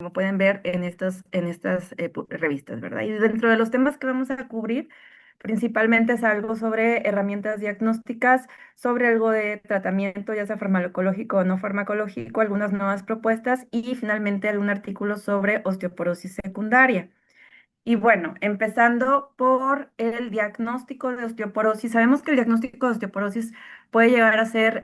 como pueden ver en estas revistas, ¿verdad? Y dentro de los temas que vamos a cubrir, principalmente es algo sobre herramientas diagnósticas, sobre algo de tratamiento, ya sea farmacológico o no farmacológico, algunas nuevas propuestas y finalmente algún artículo sobre osteoporosis secundaria. Y bueno, empezando por el diagnóstico de osteoporosis, sabemos que el diagnóstico de osteoporosis puede llegar a ser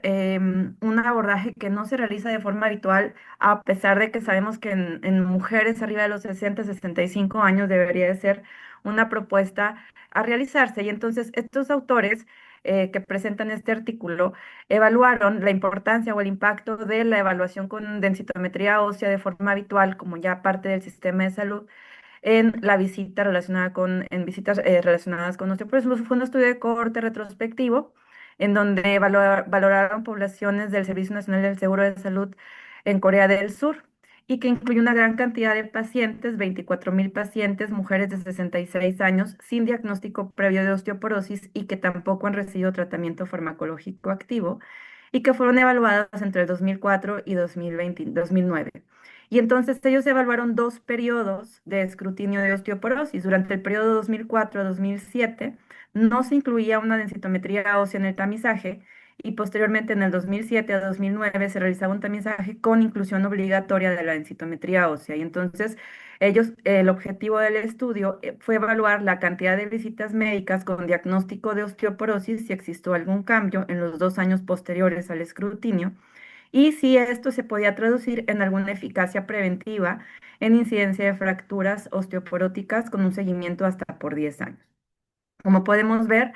un abordaje que no se realiza de forma habitual, a pesar de que sabemos que en mujeres arriba de los 60, 65 años debería de ser una propuesta a realizarse. Y entonces estos autores que presentan este artículo evaluaron la importancia o el impacto de la evaluación con densitometría ósea de forma habitual como ya parte del sistema de salud en la visita relacionada en visitas relacionadas con osteoporosis. Fue un estudio de cohorte retrospectivo en donde valoraron poblaciones del Servicio Nacional del Seguro de Salud en Corea del Sur y que incluye una gran cantidad de pacientes, 24.000 pacientes, mujeres de 66 años, sin diagnóstico previo de osteoporosis y que tampoco han recibido tratamiento farmacológico activo y que fueron evaluadas entre el 2004 y 2009. Y entonces ellos evaluaron dos periodos de escrutinio de osteoporosis. Durante el periodo 2004 a 2007 no se incluía una densitometría ósea en el tamizaje y posteriormente en el 2007 a 2009 se realizaba un tamizaje con inclusión obligatoria de la densitometría ósea. Y entonces el objetivo del estudio fue evaluar la cantidad de visitas médicas con diagnóstico de osteoporosis si existió algún cambio en los 2 años posteriores al escrutinio y si esto se podía traducir en alguna eficacia preventiva en incidencia de fracturas osteoporóticas con un seguimiento hasta por 10 años. Como podemos ver,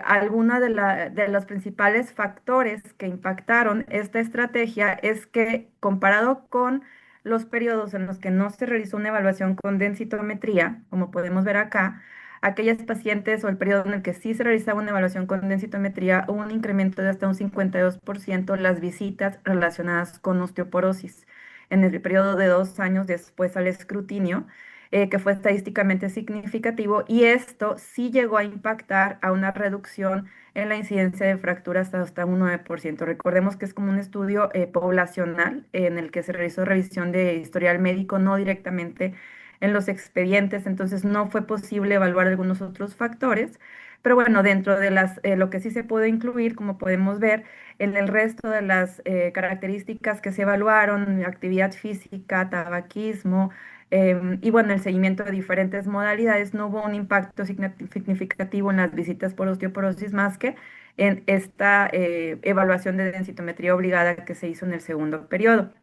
algunos de los principales factores que impactaron esta estrategia es que comparado con los periodos en los que no se realizó una evaluación con densitometría, como podemos ver acá, aquellas pacientes o el periodo en el que sí se realizaba una evaluación con densitometría, hubo un incremento de hasta un 52% las visitas relacionadas con osteoporosis en el periodo de 2 años después al escrutinio, que fue estadísticamente significativo, y esto sí llegó a impactar a una reducción en la incidencia de fracturas hasta un 9%. Recordemos que es como un estudio poblacional en el que se realizó revisión de historial médico, no directamente en los expedientes, entonces no fue posible evaluar algunos otros factores. Pero bueno, dentro de lo que sí se puede incluir, como podemos ver, en el resto de las características que se evaluaron, actividad física, tabaquismo, y bueno, el seguimiento de diferentes modalidades, no hubo un impacto significativo en las visitas por osteoporosis más que en esta evaluación de densitometría obligada que se hizo en el segundo periodo.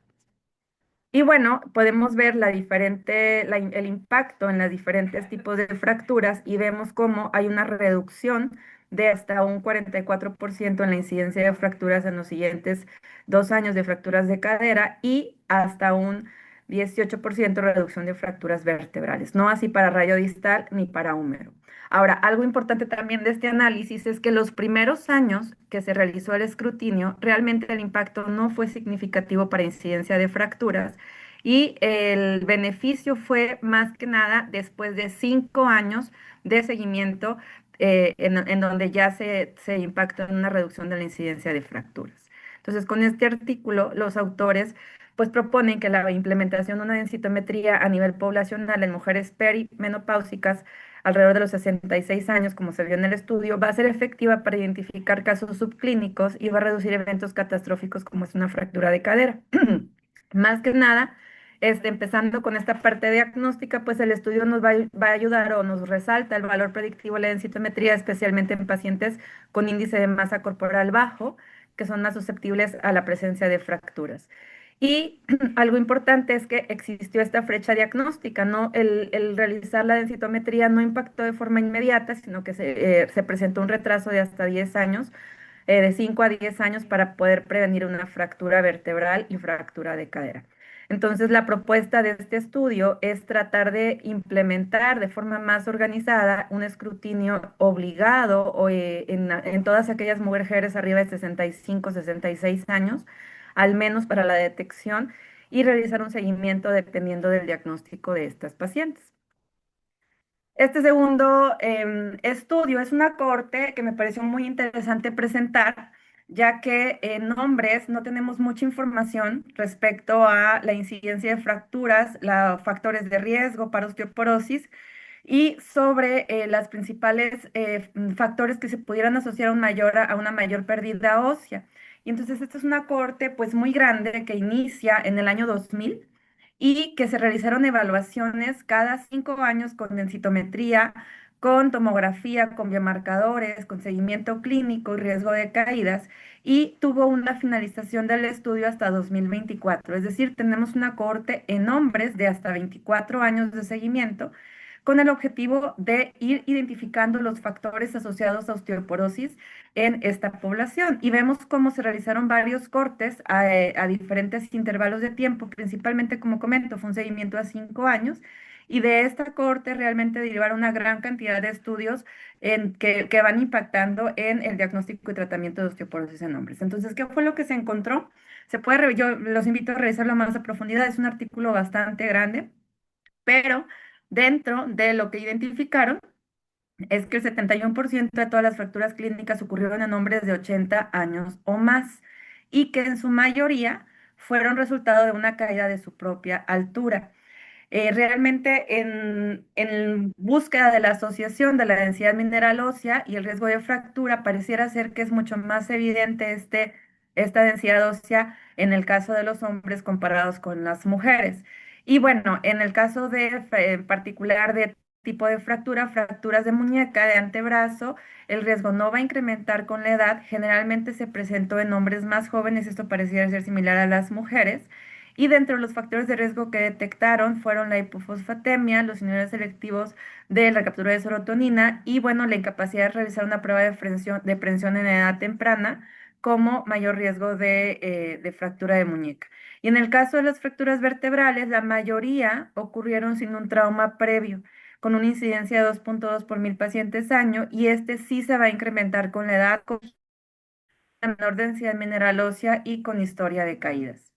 Y bueno, podemos ver el impacto en los diferentes tipos de fracturas y vemos cómo hay una reducción de hasta un 44% en la incidencia de fracturas en los siguientes 2 años de fracturas de cadera y hasta un 18% reducción de fracturas vertebrales, no así para rayo distal ni para húmero. Ahora, algo importante también de este análisis es que los primeros años que se realizó el escrutinio, realmente el impacto no fue significativo para incidencia de fracturas y el beneficio fue más que nada después de 5 años de seguimiento en donde ya se impactó en una reducción de la incidencia de fracturas. Entonces, con este artículo, los autores pues proponen que la implementación de una densitometría a nivel poblacional en mujeres perimenopáusicas alrededor de los 66 años, como se vio en el estudio, va a ser efectiva para identificar casos subclínicos y va a reducir eventos catastróficos como es una fractura de cadera. Más que nada, empezando con esta parte diagnóstica, pues el estudio nos va a ayudar o nos resalta el valor predictivo de la densitometría, especialmente en pacientes con índice de masa corporal bajo, que son más susceptibles a la presencia de fracturas. Y algo importante es que existió esta brecha diagnóstica, ¿no? El realizar la densitometría no impactó de forma inmediata, sino que se presentó un retraso de hasta 10 años, de 5 a 10 años para poder prevenir una fractura vertebral y fractura de cadera. Entonces, la propuesta de este estudio es tratar de implementar de forma más organizada un escrutinio obligado en todas aquellas mujeres arriba de 65, 66 años, al menos para la detección, y realizar un seguimiento dependiendo del diagnóstico de estas pacientes. Este segundo estudio es una corte que me pareció muy interesante presentar, ya que en hombres no tenemos mucha información respecto a la incidencia de fracturas, los factores de riesgo para osteoporosis y sobre las principales factores que se pudieran asociar a una mayor pérdida ósea. Y entonces esta es una cohorte pues muy grande que inicia en el año 2000 y que se realizaron evaluaciones cada 5 años con densitometría, con tomografía, con biomarcadores, con seguimiento clínico y riesgo de caídas, y tuvo una finalización del estudio hasta 2024. Es decir, tenemos una cohorte en hombres de hasta 24 años de seguimiento con el objetivo de ir identificando los factores asociados a osteoporosis en esta población. Y vemos cómo se realizaron varios cortes a diferentes intervalos de tiempo, principalmente, como comento, fue un seguimiento a 5 años. Y de esta corte realmente derivaron una gran cantidad de estudios que van impactando en el diagnóstico y tratamiento de osteoporosis en hombres. Entonces, ¿qué fue lo que se encontró? Yo los invito a revisarlo más a profundidad, es un artículo bastante grande, pero dentro de lo que identificaron es que el 71% de todas las fracturas clínicas ocurrieron en hombres de 80 años o más y que en su mayoría fueron resultado de una caída de su propia altura. Realmente en búsqueda de la asociación de la densidad mineral ósea y el riesgo de fractura, pareciera ser que es mucho más evidente esta densidad ósea en el caso de los hombres comparados con las mujeres. Y bueno, en el caso en particular de tipo de fractura, fracturas de muñeca, de antebrazo, el riesgo no va a incrementar con la edad. Generalmente se presentó en hombres más jóvenes, esto pareciera ser similar a las mujeres. Y dentro de los factores de riesgo que detectaron fueron la hipofosfatemia, los inhibidores selectivos de la captura de serotonina y, bueno, la incapacidad de realizar una prueba de prensión en edad temprana como mayor riesgo de fractura de muñeca. Y en el caso de las fracturas vertebrales, la mayoría ocurrieron sin un trauma previo, con una incidencia de 2.2 por 1000 pacientes año, y este sí se va a incrementar con la edad, con una menor densidad mineral ósea y con historia de caídas.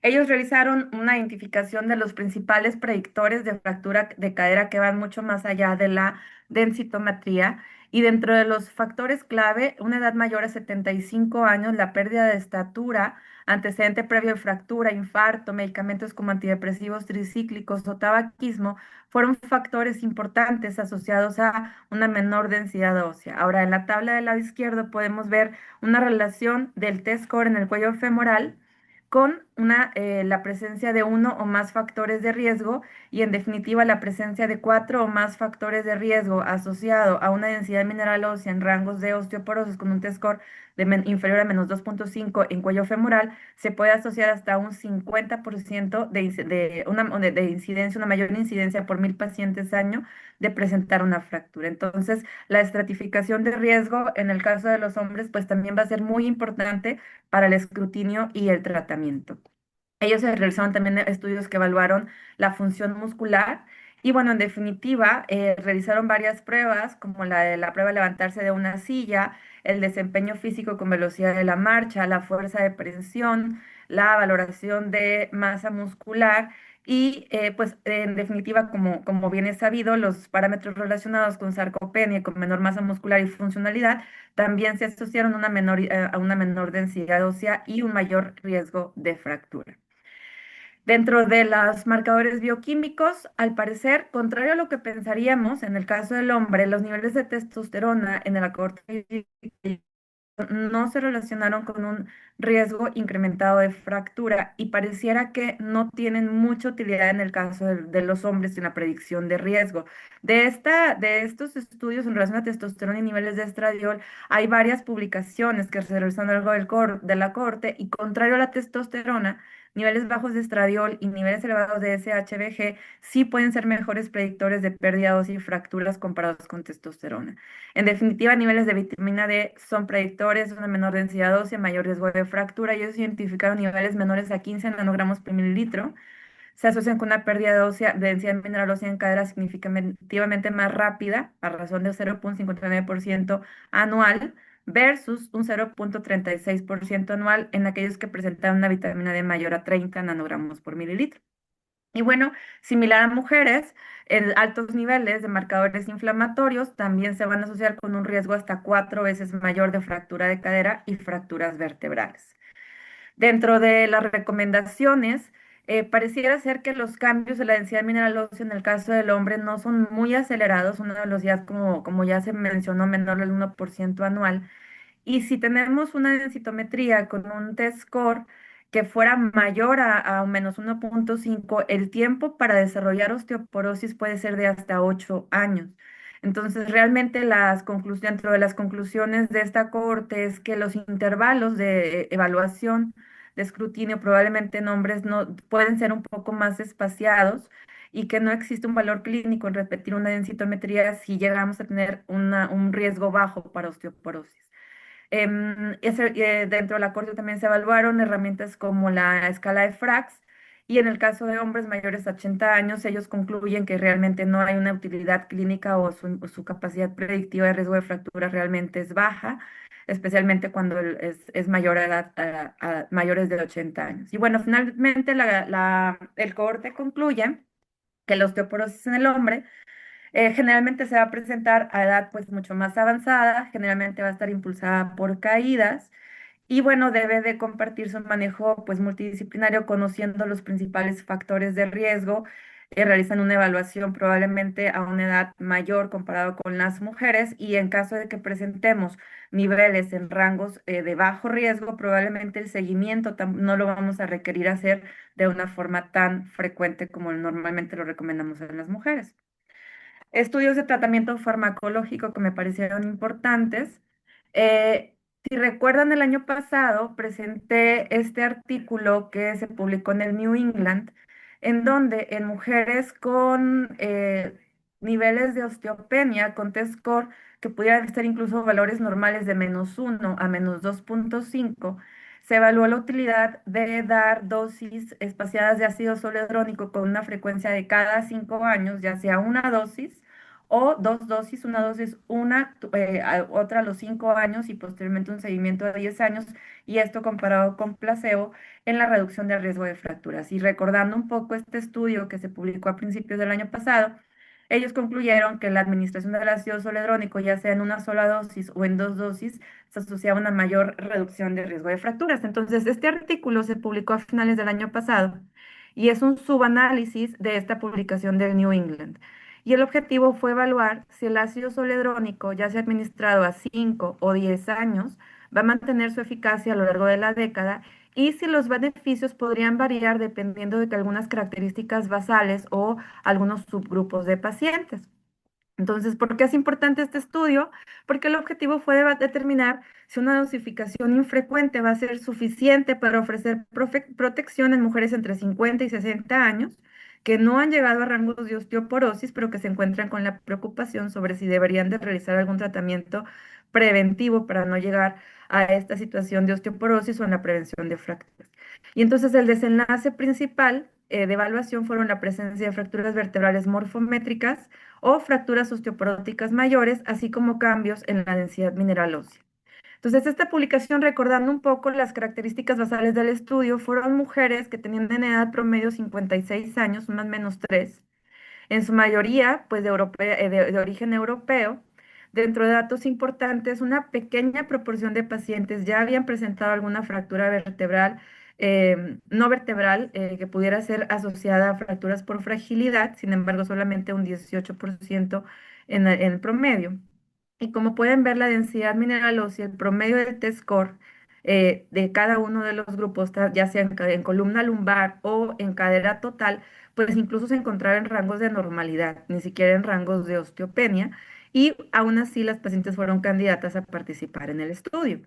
Ellos realizaron una identificación de los principales predictores de fractura de cadera que van mucho más allá de la densitometría, y dentro de los factores clave, una edad mayor a 75 años, la pérdida de estatura, antecedente previo de fractura, infarto, medicamentos como antidepresivos tricíclicos o tabaquismo, fueron factores importantes asociados a una menor densidad ósea. Ahora, en la tabla del lado izquierdo podemos ver una relación del T-score en el cuello femoral con la presencia de uno o más factores de riesgo, y en definitiva la presencia de cuatro o más factores de riesgo asociado a una densidad mineral ósea en rangos de osteoporosis con un T-score inferior a -2.5 en cuello femoral, se puede asociar hasta un 50% de incidencia, una mayor incidencia por 1000 pacientes año de presentar una fractura. Entonces, la estratificación de riesgo en el caso de los hombres, pues también va a ser muy importante para el escrutinio y el tratamiento. Ellos realizaron también estudios que evaluaron la función muscular y, bueno, en definitiva, realizaron varias pruebas como la de la prueba de levantarse de una silla, el desempeño físico con velocidad de la marcha, la fuerza de presión, la valoración de masa muscular y, pues, en definitiva, como bien es sabido, los parámetros relacionados con sarcopenia y con menor masa muscular y funcionalidad también se asociaron a una menor densidad ósea y un mayor riesgo de fractura. Dentro de los marcadores bioquímicos, al parecer, contrario a lo que pensaríamos, en el caso del hombre, los niveles de testosterona en el cohorte no se relacionaron con un riesgo incrementado de fractura, y pareciera que no tienen mucha utilidad en el caso de los hombres en la predicción de riesgo. De estos estudios en relación a testosterona y niveles de estradiol, hay varias publicaciones que se realizan a lo largo de la corte, y contrario a la testosterona, niveles bajos de estradiol y niveles elevados de SHBG sí pueden ser mejores predictores de pérdida ósea y fracturas comparados con testosterona. En definitiva, niveles de vitamina D son predictores de una menor densidad ósea, mayor riesgo de fractura, y ellos identificaron niveles menores a 15 nanogramos por mililitro. Se asocian con una pérdida de densidad mineral ósea en cadera significativamente más rápida, a razón de 0.59% anual, versus un 0.36% anual en aquellos que presentaron una vitamina D mayor a 30 nanogramos por mililitro. Y bueno, similar a mujeres, en altos niveles de marcadores inflamatorios también se van a asociar con un riesgo hasta 4 veces mayor de fractura de cadera y fracturas vertebrales. Dentro de las recomendaciones, pareciera ser que los cambios de la densidad mineral ósea en el caso del hombre no son muy acelerados, una velocidad como ya se mencionó menor del 1% anual. Y si tenemos una densitometría con un test score que fuera mayor a -1.5, el tiempo para desarrollar osteoporosis puede ser de hasta 8 años. Entonces, realmente dentro de las conclusiones de esta cohorte es que los intervalos de evaluación de escrutinio probablemente en hombres no pueden ser un poco más espaciados y que no existe un valor clínico en repetir una densitometría si llegamos a tener un riesgo bajo para osteoporosis. Dentro de la corte también se evaluaron herramientas como la escala de Frax y en el caso de hombres mayores a 80 años, ellos concluyen que realmente no hay una utilidad clínica o su capacidad predictiva de riesgo de fractura realmente es baja, especialmente cuando es mayor a edad, mayores de 80 años. Y bueno, finalmente el cohorte concluye que la osteoporosis en el hombre generalmente se va a presentar a edad pues mucho más avanzada, generalmente va a estar impulsada por caídas y bueno, debe de compartirse un manejo pues multidisciplinario conociendo los principales factores de riesgo, realizan una evaluación probablemente a una edad mayor comparado con las mujeres y en caso de que presentemos niveles en rangos de bajo riesgo, probablemente el seguimiento no lo vamos a requerir hacer de una forma tan frecuente como normalmente lo recomendamos en las mujeres. Estudios de tratamiento farmacológico que me parecieron importantes. Si recuerdan, el año pasado presenté este artículo que se publicó en el New England, en donde en mujeres con niveles de osteopenia, con test score que pudieran estar incluso valores normales de -1 a -2.5, se evaluó la utilidad de dar dosis espaciadas de ácido zoledrónico con una frecuencia de cada 5 años, ya sea una dosis o dos dosis, una dosis, otra a los 5 años y posteriormente un seguimiento de 10 años, y esto comparado con placebo en la reducción del riesgo de fracturas. Y recordando un poco este estudio que se publicó a principios del año pasado, ellos concluyeron que la administración del ácido zoledrónico, ya sea en una sola dosis o en dos dosis, se asociaba a una mayor reducción de riesgo de fracturas. Entonces, este artículo se publicó a finales del año pasado y es un subanálisis de esta publicación del New England. Y el objetivo fue evaluar si el ácido zoledrónico, ya sea administrado a 5 o 10 años, va a mantener su eficacia a lo largo de la década y si los beneficios podrían variar dependiendo de que algunas características basales o algunos subgrupos de pacientes. Entonces, ¿por qué es importante este estudio? Porque el objetivo fue determinar si una dosificación infrecuente va a ser suficiente para ofrecer protección en mujeres entre 50 y 60 años que no han llegado a rangos de osteoporosis, pero que se encuentran con la preocupación sobre si deberían de realizar algún tratamiento preventivo para no llegar a esta situación de osteoporosis o en la prevención de fracturas. Y entonces el desenlace principal de evaluación fueron la presencia de fracturas vertebrales morfométricas o fracturas osteoporóticas mayores, así como cambios en la densidad mineral ósea. Entonces, esta publicación, recordando un poco las características basales del estudio, fueron mujeres que tenían en edad promedio 56 años, más o menos 3, en su mayoría, pues de origen europeo. Dentro de datos importantes, una pequeña proporción de pacientes ya habían presentado alguna fractura vertebral, no vertebral, que pudiera ser asociada a fracturas por fragilidad, sin embargo, solamente un 18% en el promedio. Y como pueden ver, la densidad mineral ósea, el promedio del test score de cada uno de los grupos, ya sea en columna lumbar o en cadera total, pues incluso se encontraba en rangos de normalidad, ni siquiera en rangos de osteopenia, y aún así las pacientes fueron candidatas a participar en el estudio.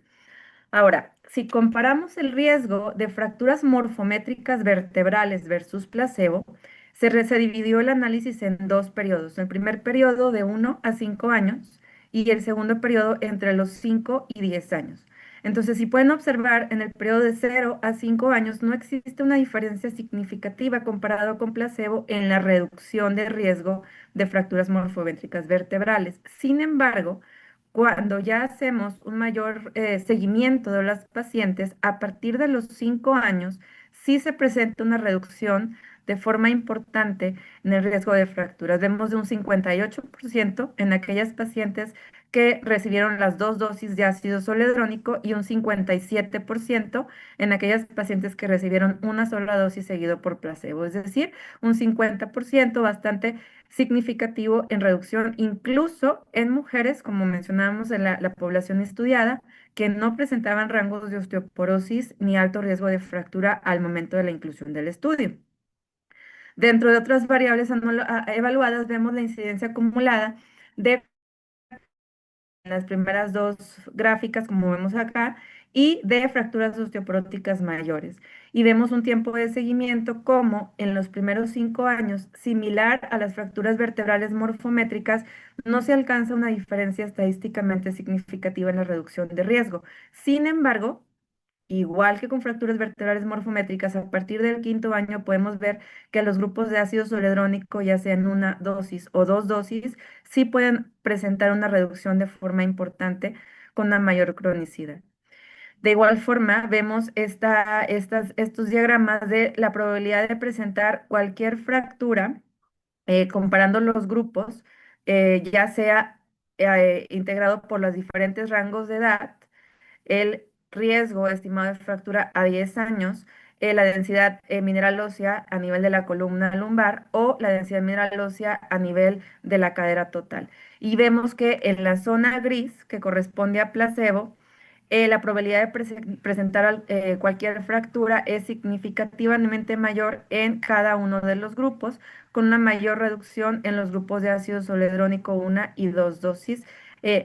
Ahora, si comparamos el riesgo de fracturas morfométricas vertebrales versus placebo, se dividió el análisis en dos periodos. El primer periodo de 1 a 5 años y el segundo periodo entre los 5 y 10 años. Entonces, si pueden observar, en el periodo de 0 a 5 años no existe una diferencia significativa comparado con placebo en la reducción de riesgo de fracturas morfométricas vertebrales. Sin embargo, cuando ya hacemos un mayor seguimiento de las pacientes, a partir de los 5 años, sí se presenta una reducción de forma importante en el riesgo de fracturas. Vemos de un 58% en aquellas pacientes que recibieron las dos dosis de ácido zoledrónico y un 57% en aquellas pacientes que recibieron una sola dosis seguido por placebo, es decir, un 50% bastante significativo en reducción, incluso en mujeres, como mencionábamos en la población estudiada, que no presentaban rangos de osteoporosis ni alto riesgo de fractura al momento de la inclusión del estudio. Dentro de otras variables evaluadas, vemos la incidencia acumulada de las primeras dos gráficas, como vemos acá, y de fracturas osteoporóticas mayores. Y vemos un tiempo de seguimiento como en los primeros 5 años, similar a las fracturas vertebrales morfométricas, no se alcanza una diferencia estadísticamente significativa en la reducción de riesgo. Sin embargo, igual que con fracturas vertebrales morfométricas, a partir del 5.º año podemos ver que los grupos de ácido zoledrónico, ya sea en una dosis o dos dosis, sí pueden presentar una reducción de forma importante con una mayor cronicidad. De igual forma, vemos estos diagramas de la probabilidad de presentar cualquier fractura, comparando los grupos, ya sea integrado por los diferentes rangos de edad, el riesgo estimado de fractura a 10 años, la densidad mineral ósea a nivel de la columna lumbar o la densidad mineral ósea a nivel de la cadera total. Y vemos que en la zona gris, que corresponde a placebo, la probabilidad de presentar cualquier fractura es significativamente mayor en cada uno de los grupos, con una mayor reducción en los grupos de ácido zoledrónico 1 y 2 dosis,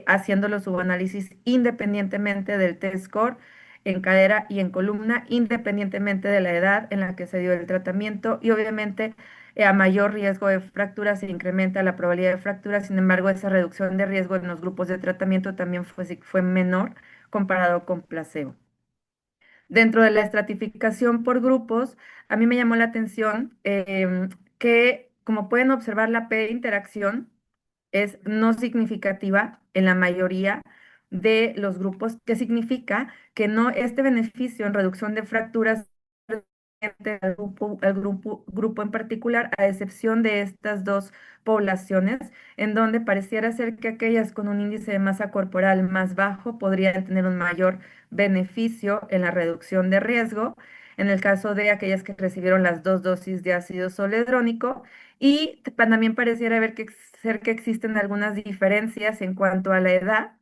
haciendo los subanálisis independientemente del T-score en cadera y en columna, independientemente de la edad en la que se dio el tratamiento y obviamente a mayor riesgo de fractura se incrementa la probabilidad de fractura. Sin embargo, esa reducción de riesgo en los grupos de tratamiento también fue menor comparado con placebo. Dentro de la estratificación por grupos, a mí me llamó la atención que, como pueden observar, la P de interacción es no significativa en la mayoría de los grupos, que significa que no este beneficio en reducción de fracturas al grupo en particular, a excepción de estas dos poblaciones, en donde pareciera ser que aquellas con un índice de masa corporal más bajo podrían tener un mayor beneficio en la reducción de riesgo, en el caso de aquellas que recibieron las dos dosis de ácido zoledrónico, y también pareciera ser que existen algunas diferencias en cuanto a la edad,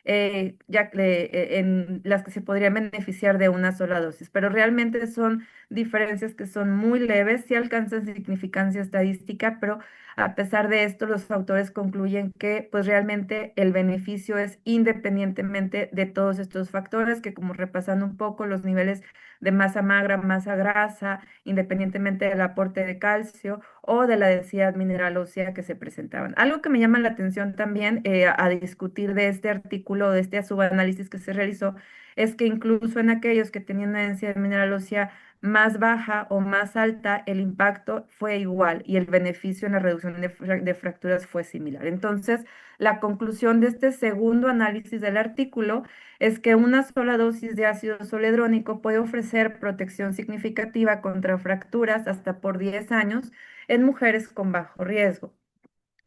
en las que se podrían beneficiar de una sola dosis, pero realmente son diferencias que son muy leves, sí alcanzan significancia estadística, pero a pesar de esto, los autores concluyen que pues realmente el beneficio es independientemente de todos estos factores, que como repasando un poco los niveles de masa magra, masa grasa, independientemente del aporte de calcio o de la densidad mineral ósea que se presentaban. Algo que me llama la atención también a discutir de este artículo, de este subanálisis que se realizó, es que incluso en aquellos que tenían una densidad mineral ósea más baja o más alta, el impacto fue igual y el beneficio en la reducción de fracturas fue similar. Entonces, la conclusión de este segundo análisis del artículo es que una sola dosis de ácido zoledrónico puede ofrecer protección significativa contra fracturas hasta por 10 años en mujeres con bajo riesgo.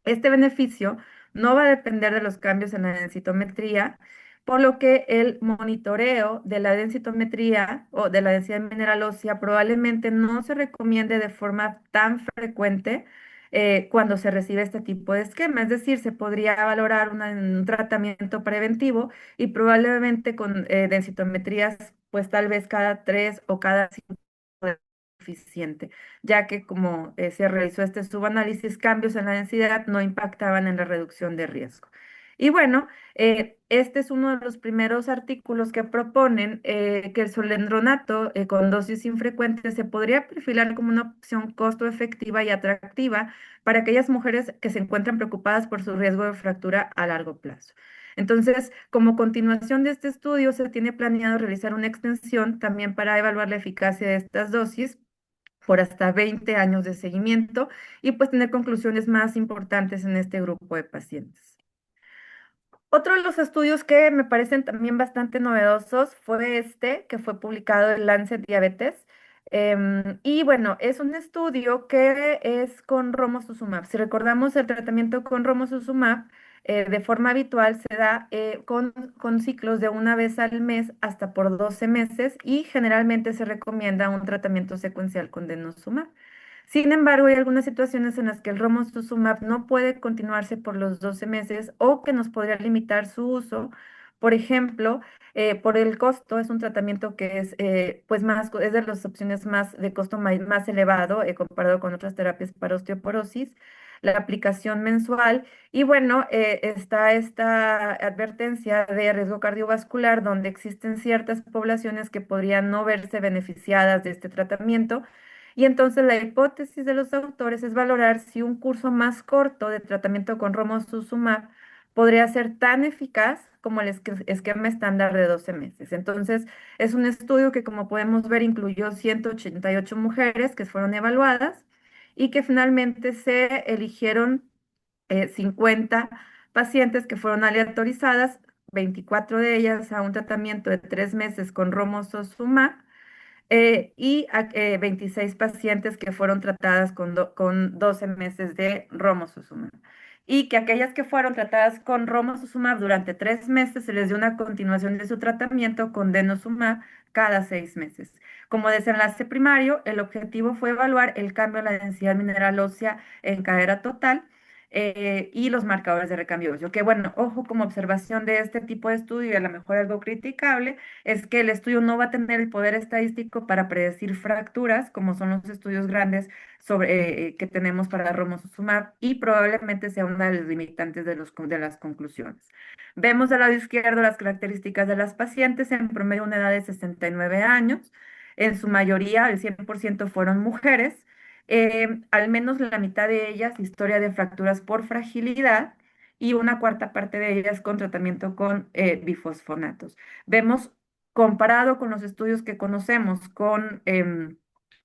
Este beneficio no va a depender de los cambios en la densitometría, por lo que el monitoreo de la densitometría o de la densidad mineral ósea probablemente no se recomiende de forma tan frecuente cuando se recibe este tipo de esquema. Es decir, se podría valorar un tratamiento preventivo y probablemente con densitometrías, pues tal vez cada 3 o cada 5 eficiente, ya que como se realizó este subanálisis, cambios en la densidad no impactaban en la reducción de riesgo. Y bueno, este es uno de los primeros artículos que proponen que el solendronato con dosis infrecuentes se podría perfilar como una opción costo efectiva y atractiva para aquellas mujeres que se encuentran preocupadas por su riesgo de fractura a largo plazo. Entonces, como continuación de este estudio, se tiene planeado realizar una extensión también para evaluar la eficacia de estas dosis por hasta 20 años de seguimiento y pues tener conclusiones más importantes en este grupo de pacientes. Otro de los estudios que me parecen también bastante novedosos fue este, que fue publicado en Lancet Diabetes, Y bueno, es un estudio que es con romosozumab. Si recordamos, el tratamiento con romosozumab de forma habitual se da con ciclos de una vez al mes hasta por 12 meses y generalmente se recomienda un tratamiento secuencial con denosumab. Sin embargo, hay algunas situaciones en las que el romosozumab no puede continuarse por los 12 meses o que nos podría limitar su uso. Por ejemplo, por el costo, es un tratamiento que es, pues más, es de las opciones más de costo más elevado comparado con otras terapias para osteoporosis, la aplicación mensual y bueno, está esta advertencia de riesgo cardiovascular donde existen ciertas poblaciones que podrían no verse beneficiadas de este tratamiento. Y entonces la hipótesis de los autores es valorar si un curso más corto de tratamiento con romosozumab podría ser tan eficaz como el esquema estándar de 12 meses. Entonces, es un estudio que, como podemos ver, incluyó 188 mujeres que fueron evaluadas y que finalmente se eligieron 50 pacientes que fueron aleatorizadas, 24 de ellas a un tratamiento de 3 meses con romosozumab 26 pacientes que fueron tratadas con 12 meses de romosozumab. Y que aquellas que fueron tratadas con romosozumab durante 3 meses se les dio una continuación de su tratamiento con denosumab cada 6 meses. Como desenlace primario, el objetivo fue evaluar el cambio en la densidad mineral ósea en cadera total y los marcadores de recambio óseo. Que bueno, ojo, como observación de este tipo de estudio y a lo mejor algo criticable es que el estudio no va a tener el poder estadístico para predecir fracturas, como son los estudios grandes que tenemos para romosozumab, y probablemente sea una de las limitantes de las conclusiones. Vemos al lado izquierdo las características de las pacientes, en promedio una edad de 69 años, en su mayoría, el 100% fueron mujeres, al menos la mitad de ellas historia de fracturas por fragilidad y una cuarta parte de ellas con tratamiento con bifosfonatos. Vemos, comparado con los estudios que conocemos con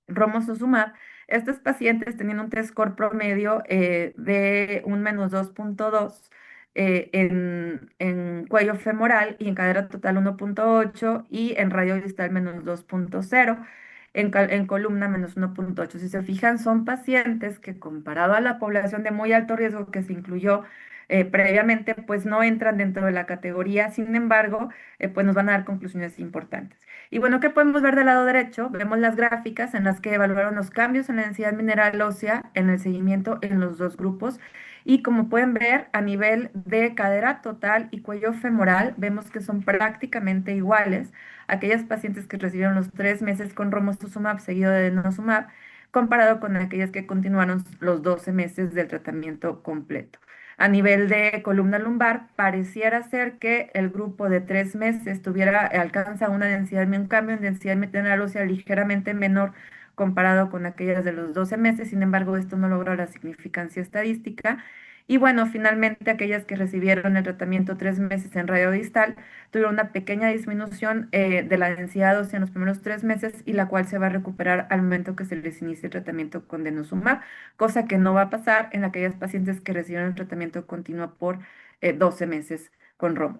romosozumab, estos pacientes tenían un test score promedio de un -2.2 en cuello femoral y en cadera total 1.8 y en radio distal -2.0. En columna -1.8. Si se fijan, son pacientes que comparado a la población de muy alto riesgo que se incluyó previamente, pues no entran dentro de la categoría, sin embargo, pues nos van a dar conclusiones importantes. Y bueno, ¿qué podemos ver del lado derecho? Vemos las gráficas en las que evaluaron los cambios en la densidad mineral ósea en el seguimiento en los dos grupos. Y como pueden ver, a nivel de cadera total y cuello femoral, vemos que son prácticamente iguales. Aquellas pacientes que recibieron los 3 meses con romosozumab seguido de denosumab, comparado con aquellas que continuaron los 12 meses del tratamiento completo. A nivel de columna lumbar, pareciera ser que el grupo de 3 meses alcanza un cambio en densidad mineral ósea ligeramente menor comparado con aquellas de los 12 meses, sin embargo, esto no logró la significancia estadística. Y bueno, finalmente aquellas que recibieron el tratamiento 3 meses en radio distal tuvieron una pequeña disminución de la densidad ósea en los primeros 3 meses y la cual se va a recuperar al momento que se les inicie el tratamiento con denosumab, cosa que no va a pasar en aquellas pacientes que recibieron el tratamiento continuo por 12 meses con ROM.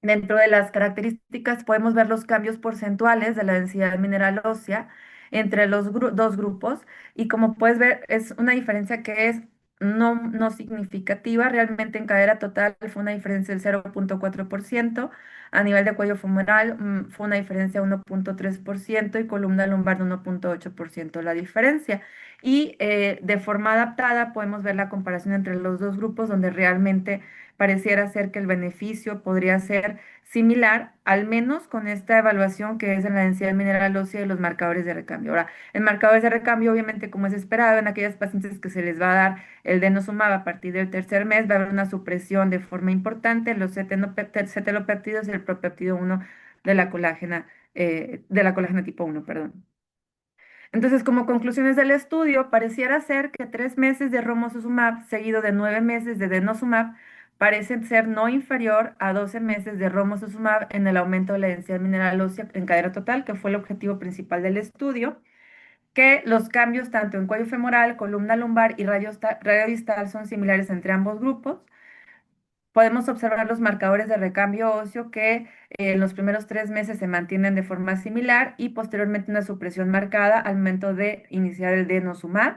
Dentro de las características podemos ver los cambios porcentuales de la densidad mineral ósea entre los dos grupos y como puedes ver es una diferencia que es no significativa. Realmente en cadera total fue una diferencia del 0.4%, a nivel de cuello femoral fue una diferencia de 1.3% y columna lumbar de 1.8% la diferencia. Y de forma adaptada podemos ver la comparación entre los dos grupos donde realmente pareciera ser que el beneficio podría ser similar, al menos con esta evaluación que es en la densidad mineral ósea y los marcadores de recambio. Ahora, en marcadores de recambio, obviamente, como es esperado, en aquellas pacientes que se les va a dar el denosumab a partir del tercer mes, va a haber una supresión de forma importante en los cetelopéptidos y el propéptido 1 de la colágena tipo 1, perdón. Entonces, como conclusiones del estudio, pareciera ser que 3 meses de romosozumab seguido de 9 meses de denosumab parecen ser no inferior a 12 meses de romosozumab en el aumento de la densidad mineral ósea en cadera total, que fue el objetivo principal del estudio, que los cambios tanto en cuello femoral, columna lumbar y radio distal son similares entre ambos grupos, Podemos observar los marcadores de recambio óseo que en los primeros 3 meses se mantienen de forma similar y posteriormente una supresión marcada al momento de iniciar el denosumab.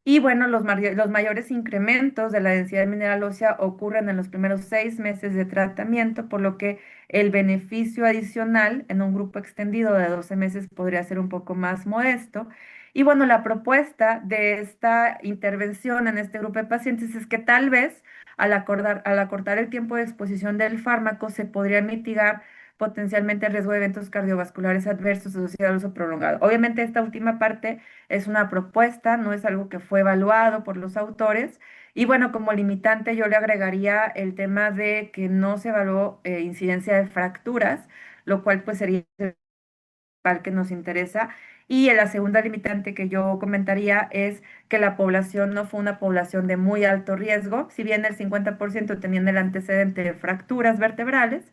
Y bueno, los mayores incrementos de la densidad mineral ósea ocurren en los primeros 6 meses de tratamiento, por lo que el beneficio adicional en un grupo extendido de 12 meses podría ser un poco más modesto. Y bueno, la propuesta de esta intervención en este grupo de pacientes es que tal vez al acortar el tiempo de exposición del fármaco se podría mitigar potencialmente el riesgo de eventos cardiovasculares adversos asociados al uso prolongado. Obviamente esta última parte es una propuesta, no es algo que fue evaluado por los autores. Y bueno, como limitante yo le agregaría el tema de que no se evaluó incidencia de fracturas, lo cual pues sería el que nos interesa. Y la segunda limitante que yo comentaría es que la población no fue una población de muy alto riesgo, si bien el 50% tenían el antecedente de fracturas vertebrales.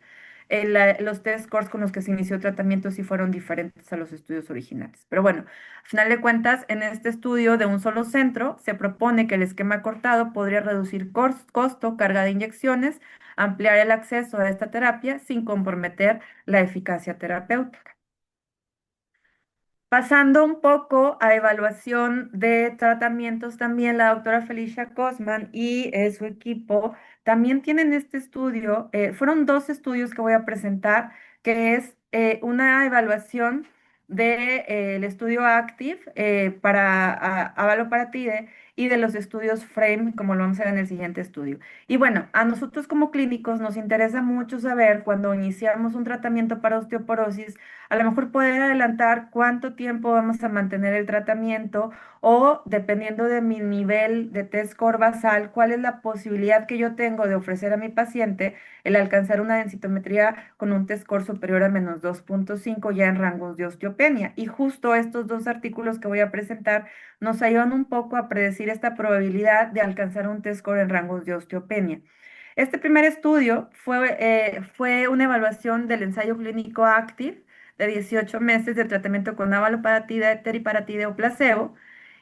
Los test scores con los que se inició el tratamiento sí fueron diferentes a los estudios originales. Pero bueno, a final de cuentas, en este estudio de un solo centro, se propone que el esquema cortado podría reducir costo, carga de inyecciones, ampliar el acceso a esta terapia sin comprometer la eficacia terapéutica. Pasando un poco a evaluación de tratamientos, también la doctora Felicia Cosman y su equipo también tienen este estudio, fueron dos estudios que voy a presentar, que es una evaluación del estudio Active para avaloparatide y de los estudios Frame, como lo vamos a ver en el siguiente estudio. Y bueno, a nosotros como clínicos nos interesa mucho saber cuando iniciamos un tratamiento para osteoporosis, a lo mejor poder adelantar cuánto tiempo vamos a mantener el tratamiento o dependiendo de mi nivel de test score basal, cuál es la posibilidad que yo tengo de ofrecer a mi paciente el alcanzar una densitometría con un test score superior a -2.5 ya en rangos de osteopenia. Y justo estos dos artículos que voy a presentar nos ayudan un poco a predecir esta probabilidad de alcanzar un test score en rangos de osteopenia. Este primer estudio fue una evaluación del ensayo clínico Active de 18 meses de tratamiento con avaloparatide, teriparatide o placebo,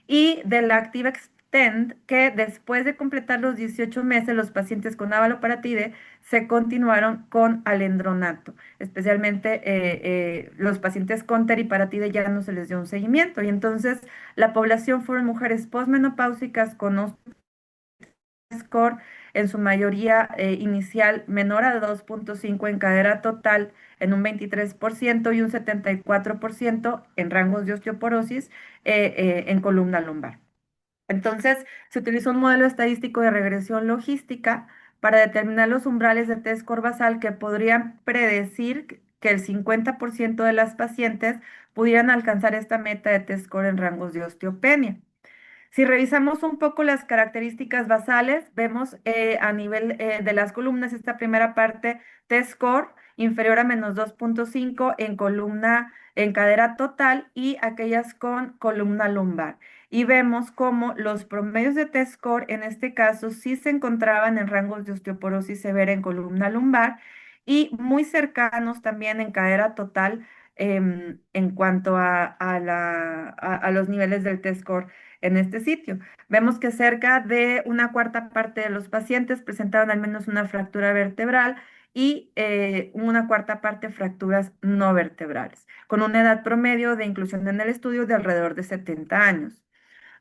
y del Active Extend, que después de completar los 18 meses, los pacientes con avaloparatide se continuaron con alendronato. Especialmente los pacientes con teriparatide ya no se les dio un seguimiento. Y entonces la población fueron mujeres posmenopáusicas con score en su mayoría inicial menor a 2.5 en cadera total en un 23% y un 74% en rangos de osteoporosis en columna lumbar. Entonces, se utilizó un modelo estadístico de regresión logística para determinar los umbrales de test score basal que podrían predecir que el 50% de las pacientes pudieran alcanzar esta meta de test score en rangos de osteopenia. Si revisamos un poco las características basales, vemos a nivel de las columnas esta primera parte T-score inferior a -2.5 en columna, en cadera total y aquellas con columna lumbar. Y vemos cómo los promedios de T-score en este caso sí se encontraban en rangos de osteoporosis severa en columna lumbar y muy cercanos también en cadera total en cuanto a los niveles del T-score en este sitio. Vemos que cerca de una cuarta parte de los pacientes presentaron al menos una fractura vertebral y una cuarta parte fracturas no vertebrales, con una edad promedio de inclusión en el estudio de alrededor de 70 años.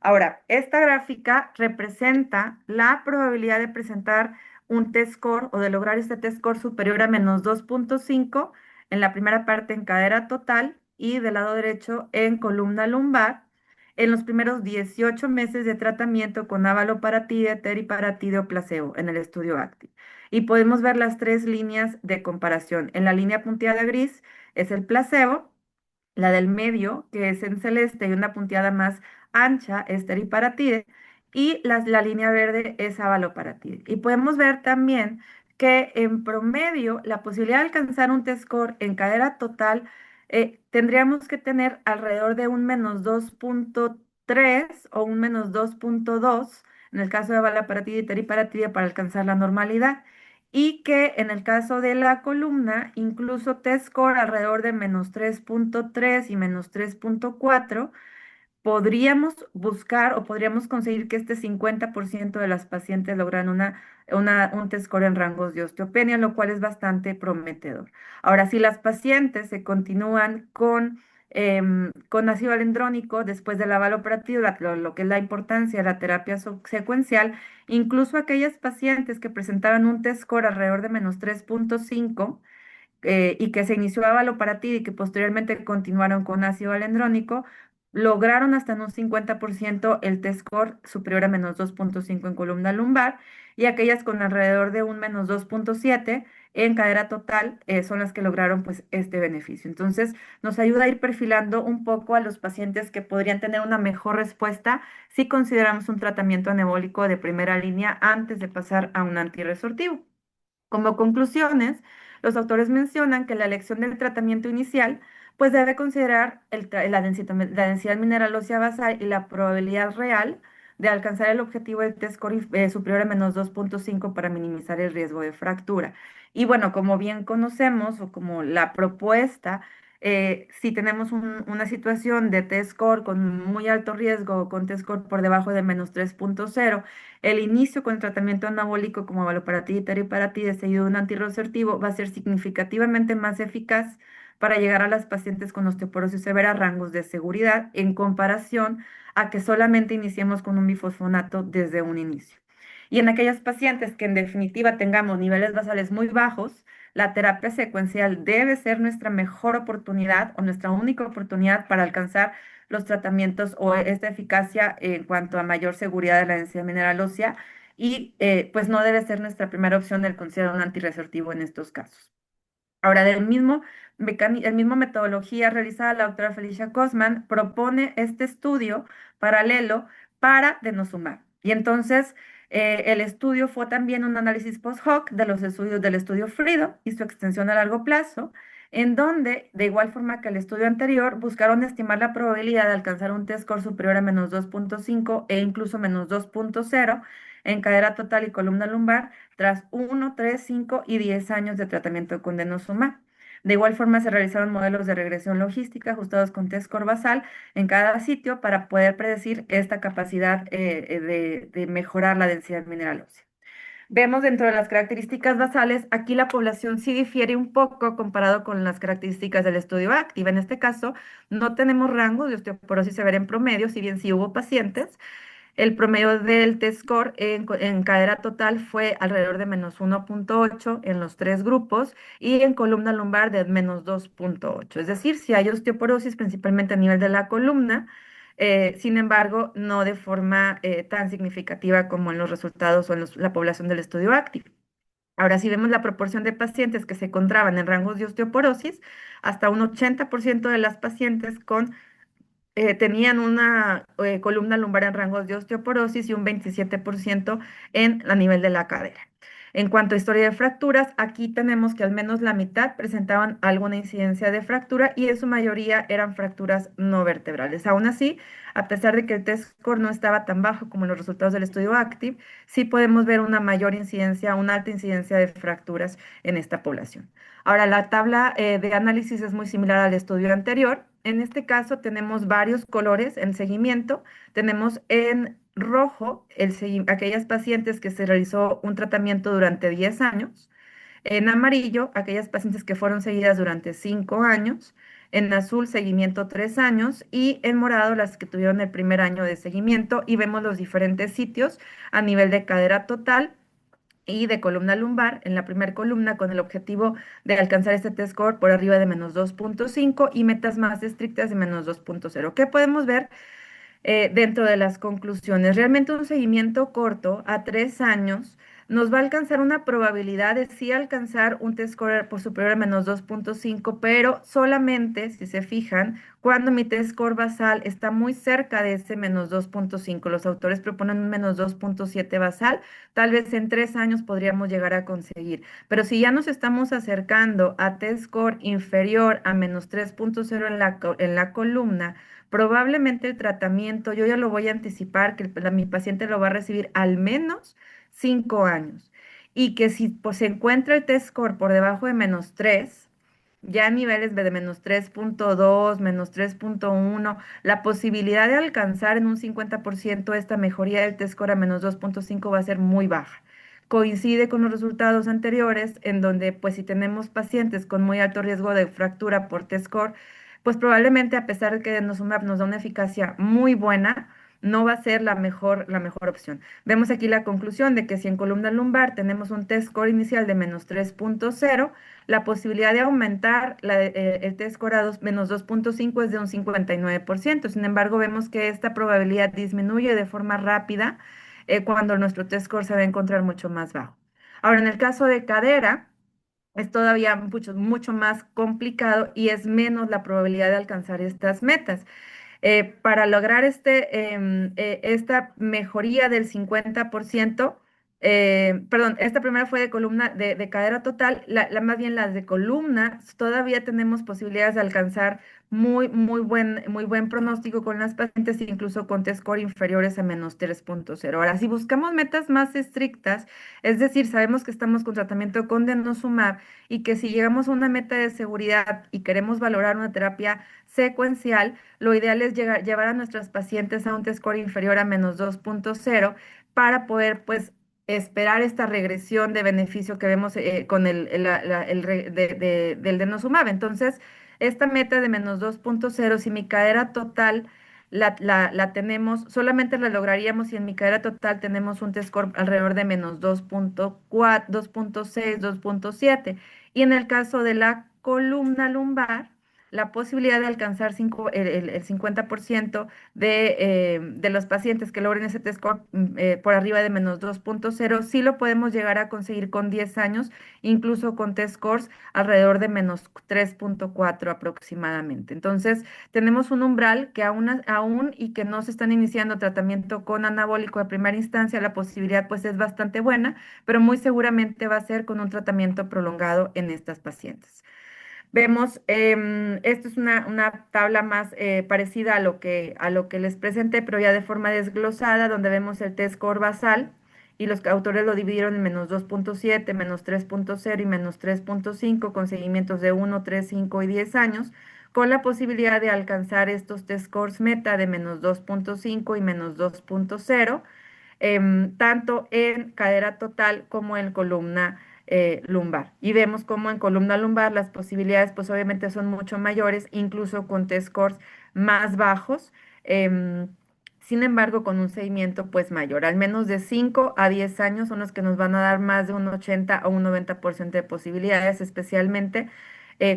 Ahora, esta gráfica representa la probabilidad de presentar un test score o de lograr este test score superior a -2.5 en la primera parte en cadera total y del lado derecho en columna lumbar en los primeros 18 meses de tratamiento con avaloparatide, teriparatide o placebo en el estudio Active. Y podemos ver las tres líneas de comparación. En la línea punteada gris es el placebo, la del medio, que es en celeste y una punteada más ancha, es teriparatide, y la línea verde es avaloparatide. Y podemos ver también que en promedio la posibilidad de alcanzar un T-score en cadera total tendríamos que tener alrededor de un -2.3 o un -2.2 en el caso de avaloparatide y teriparatide para alcanzar la normalidad y que en el caso de la columna, incluso T-score alrededor de -3.3 y -3.4 podríamos buscar o podríamos conseguir que este 50% de las pacientes logran un test score en rangos de osteopenia, lo cual es bastante prometedor. Ahora, si las pacientes se continúan con ácido alendrónico después del operativo, lo que es la importancia de la terapia secuencial, incluso aquellas pacientes que presentaban un test score alrededor de -3.5, y que se inició avaloparatida y que posteriormente continuaron con ácido alendrónico, lograron hasta en un 50% el test score superior a -2.5 en columna lumbar, y aquellas con alrededor de un -2.7 en cadera total son las que lograron pues este beneficio. Entonces, nos ayuda a ir perfilando un poco a los pacientes que podrían tener una mejor respuesta si consideramos un tratamiento anabólico de primera línea antes de pasar a un antirresortivo. Como conclusiones, los autores mencionan que la elección del tratamiento inicial pues debe considerar la densidad mineral ósea basal y la probabilidad real de alcanzar el objetivo de test score superior a -2.5 para minimizar el riesgo de fractura. Y bueno, como bien conocemos o como la propuesta, si tenemos una situación de test score con muy alto riesgo o con test score por debajo de -3.0, el inicio con el tratamiento anabólico como valoparatida y teriparatida seguido de un antirrocertivo va a ser significativamente más eficaz para llegar a las pacientes con osteoporosis severa a rangos de seguridad en comparación a que solamente iniciemos con un bifosfonato desde un inicio. Y en aquellas pacientes que en definitiva tengamos niveles basales muy bajos, la terapia secuencial debe ser nuestra mejor oportunidad o nuestra única oportunidad para alcanzar los tratamientos o esta eficacia en cuanto a mayor seguridad de la densidad mineral ósea, y pues no debe ser nuestra primera opción el considerar un antirresortivo en estos casos. Ahora, el mismo metodología realizada la doctora Felicia Cosman propone este estudio paralelo para denosumab. Y entonces, el estudio fue también un análisis post-hoc de los estudios del estudio Frido y su extensión a largo plazo, en donde, de igual forma que el estudio anterior, buscaron estimar la probabilidad de alcanzar un test score superior a -2.5 e incluso -2.0 en cadera total y columna lumbar tras 1, 3, 5 y 10 años de tratamiento con denosumab. De igual forma, se realizaron modelos de regresión logística ajustados con test score basal en cada sitio para poder predecir esta capacidad de mejorar la densidad mineral ósea. Vemos dentro de las características basales, aquí la población sí difiere un poco comparado con las características del estudio ACTIVE. En este caso, no tenemos rango de osteoporosis severa en promedio, si bien sí hubo pacientes. El promedio del test score en cadera total fue alrededor de -1.8 en los tres grupos y en columna lumbar de -2.8. Es decir, si hay osteoporosis principalmente a nivel de la columna, sin embargo, no de forma tan significativa como en los resultados o en la población del estudio ACTIVE. Ahora, si vemos la proporción de pacientes que se encontraban en rangos de osteoporosis, hasta un 80% de las pacientes tenían una columna lumbar en rangos de osteoporosis y un 27% a nivel de la cadera. En cuanto a historia de fracturas, aquí tenemos que al menos la mitad presentaban alguna incidencia de fractura y en su mayoría eran fracturas no vertebrales. Aún así, a pesar de que el test score no estaba tan bajo como en los resultados del estudio ACTIVE, sí podemos ver una mayor incidencia, una alta incidencia de fracturas en esta población. Ahora, la tabla de análisis es muy similar al estudio anterior. En este caso tenemos varios colores en seguimiento. Tenemos en rojo aquellas pacientes que se realizó un tratamiento durante 10 años. En amarillo, aquellas pacientes que fueron seguidas durante 5 años. En azul, seguimiento 3 años. Y en morado, las que tuvieron el primer año de seguimiento. Y vemos los diferentes sitios a nivel de cadera total y de columna lumbar en la primera columna con el objetivo de alcanzar este test score por arriba de -2.5 y metas más estrictas de -2.0. ¿Qué podemos ver dentro de las conclusiones? Realmente un seguimiento corto a 3 años nos va a alcanzar una probabilidad de sí alcanzar un test score por superior a -2.5, pero solamente, si se fijan, cuando mi test score basal está muy cerca de ese -2.5. Los autores proponen un -2.7 basal, tal vez en 3 años podríamos llegar a conseguir, pero si ya nos estamos acercando a test score inferior a -3.0 en la columna, probablemente el tratamiento, yo ya lo voy a anticipar, que mi paciente lo va a recibir al menos 5 años. Y que si pues, se encuentra el test score por debajo de -3, ya a niveles de -3.2, -3.1, la posibilidad de alcanzar en un 50% esta mejoría del T-score a -2.5 va a ser muy baja. Coincide con los resultados anteriores, en donde, pues, si tenemos pacientes con muy alto riesgo de fractura por T-score, pues probablemente, a pesar de que denosumab nos da una eficacia muy buena, no va a ser la mejor opción. Vemos aquí la conclusión de que si en columna lumbar tenemos un T-score inicial de -3.0, la posibilidad de aumentar el T-score a -2.5 es de un 59%. Sin embargo, vemos que esta probabilidad disminuye de forma rápida cuando nuestro T-score se va a encontrar mucho más bajo. Ahora, en el caso de cadera, es todavía mucho más complicado y es menos la probabilidad de alcanzar estas metas. Para lograr esta mejoría del 50%, perdón, esta primera fue de columna de cadera total, más bien las de columna, todavía tenemos posibilidades de alcanzar muy buen pronóstico con las pacientes, incluso con T-score inferiores a -3.0. Ahora, si buscamos metas más estrictas, es decir, sabemos que estamos con tratamiento con denosumab y que si llegamos a una meta de seguridad y queremos valorar una terapia secuencial, lo ideal es llevar a nuestras pacientes a un T-score inferior a -2.0 para poder, pues, esperar esta regresión de beneficio que vemos con del denosumab. Entonces, esta meta de -2.0, si mi cadera total la tenemos, solamente la lograríamos si en mi cadera total tenemos un T-score alrededor de -2.4, 2.6, 2.7. Y en el caso de la columna lumbar, la posibilidad de alcanzar el 50% de los pacientes que logren ese test score por arriba de -2.0, sí lo podemos llegar a conseguir con 10 años, incluso con test scores alrededor de -3.4 aproximadamente. Entonces, tenemos un umbral que aún y que no se están iniciando tratamiento con anabólico de primera instancia, la posibilidad pues es bastante buena, pero muy seguramente va a ser con un tratamiento prolongado en estas pacientes. Vemos, esto es una tabla más parecida a lo que les presenté, pero ya de forma desglosada, donde vemos el T-score basal y los autores lo dividieron en -2.7, -3.0 y -3.5 con seguimientos de 1, 3, 5 y 10 años, con la posibilidad de alcanzar estos T-scores meta de -2.5 y -2.0, tanto en cadera total como en columna lumbar. Y vemos como en columna lumbar las posibilidades pues obviamente son mucho mayores, incluso con T-scores más bajos. em, Sin embargo, con un seguimiento pues mayor, al menos de 5 a 10 años son los que nos van a dar más de un 80 o un 90% de posibilidades, especialmente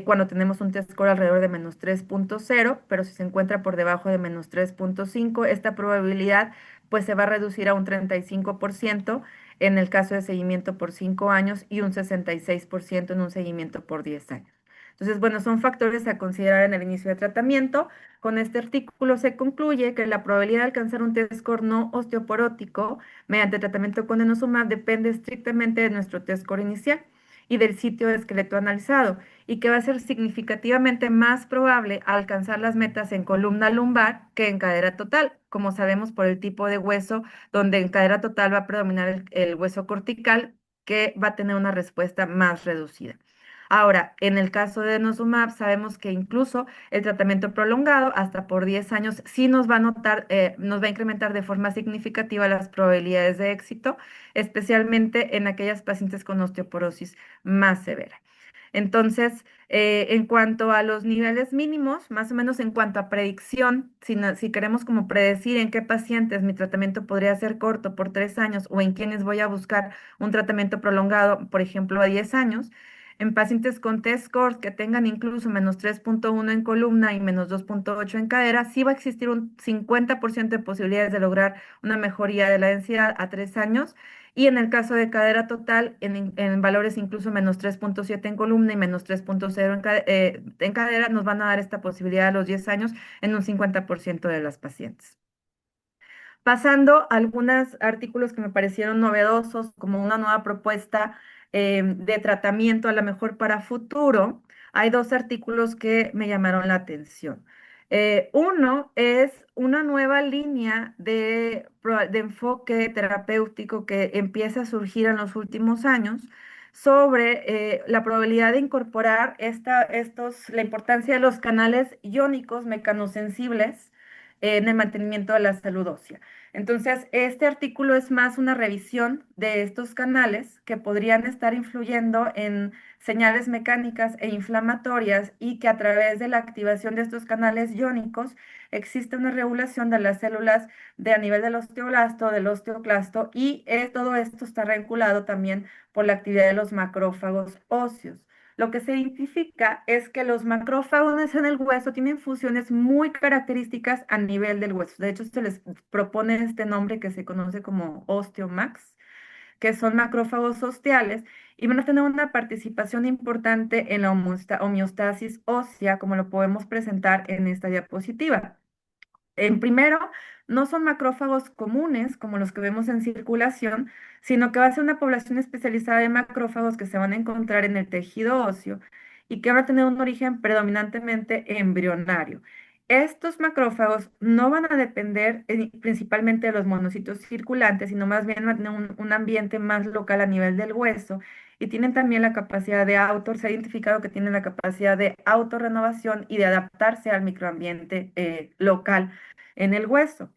cuando tenemos un T-score alrededor de -3.0, pero si se encuentra por debajo de -3.5, esta probabilidad pues se va a reducir a un 35% en el caso de seguimiento por 5 años y un 66% en un seguimiento por 10 años. Entonces, bueno, son factores a considerar en el inicio de tratamiento. Con este artículo se concluye que la probabilidad de alcanzar un T-score no osteoporótico mediante tratamiento con denosumab depende estrictamente de nuestro T-score inicial y del sitio de esqueleto analizado, y que va a ser significativamente más probable alcanzar las metas en columna lumbar que en cadera total, como sabemos por el tipo de hueso, donde en cadera total va a predominar el hueso cortical, que va a tener una respuesta más reducida. Ahora, en el caso de denosumab, sabemos que incluso el tratamiento prolongado, hasta por 10 años, sí nos va a incrementar de forma significativa las probabilidades de éxito, especialmente en aquellas pacientes con osteoporosis más severa. Entonces, en cuanto a los niveles mínimos, más o menos en cuanto a predicción, si queremos como predecir en qué pacientes mi tratamiento podría ser corto por 3 años o en quienes voy a buscar un tratamiento prolongado, por ejemplo, a 10 años, en pacientes con test scores que tengan incluso -3.1 en columna y -2.8 en cadera, sí va a existir un 50% de posibilidades de lograr una mejoría de la densidad a 3 años. Y en el caso de cadera total, en valores incluso -3.7 en columna y -3.0 en cadera, nos van a dar esta posibilidad a los 10 años en un 50% de las pacientes. Pasando a algunos artículos que me parecieron novedosos, como una nueva propuesta de tratamiento a lo mejor para futuro, hay dos artículos que me llamaron la atención. Uno es una nueva línea de enfoque terapéutico que empieza a surgir en los últimos años sobre la probabilidad de incorporar la importancia de los canales iónicos mecanosensibles en el mantenimiento de la salud ósea. Entonces, este artículo es más una revisión de estos canales que podrían estar influyendo en señales mecánicas e inflamatorias y que a través de la activación de estos canales iónicos existe una regulación de las células a nivel del osteoblasto, del osteoclasto y todo esto está regulado también por la actividad de los macrófagos óseos. Lo que se identifica es que los macrófagos en el hueso tienen funciones muy características a nivel del hueso. De hecho, se les propone este nombre que se conoce como osteomax, que son macrófagos osteales y van a tener una participación importante en la homeostasis ósea, como lo podemos presentar en esta diapositiva. En primero, no son macrófagos comunes como los que vemos en circulación, sino que va a ser una población especializada de macrófagos que se van a encontrar en el tejido óseo y que van a tener un origen predominantemente embrionario. Estos macrófagos no van a depender principalmente de los monocitos circulantes, sino más bien van a tener un ambiente más local a nivel del hueso y tienen también la capacidad se ha identificado que tienen la capacidad de autorrenovación y de adaptarse al microambiente local en el hueso.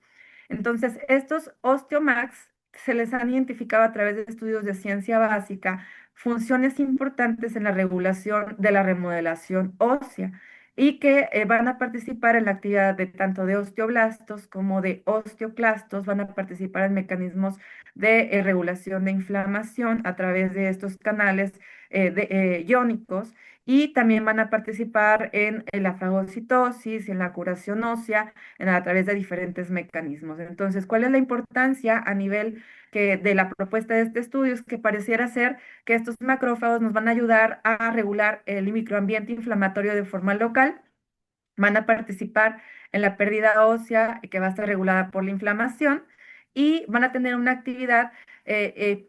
Entonces, estos osteomax se les han identificado a través de estudios de ciencia básica funciones importantes en la regulación de la remodelación ósea y que van a participar en la actividad de tanto de osteoblastos como de osteoclastos, van a participar en mecanismos de regulación de inflamación a través de estos canales iónicos y también van a participar en la fagocitosis, en la curación ósea a través de diferentes mecanismos. Entonces, ¿cuál es la importancia a nivel de la propuesta de este estudio? Es que pareciera ser que estos macrófagos nos van a ayudar a regular el microambiente inflamatorio de forma local, van a participar en la pérdida ósea que va a estar regulada por la inflamación y van a tener una actividad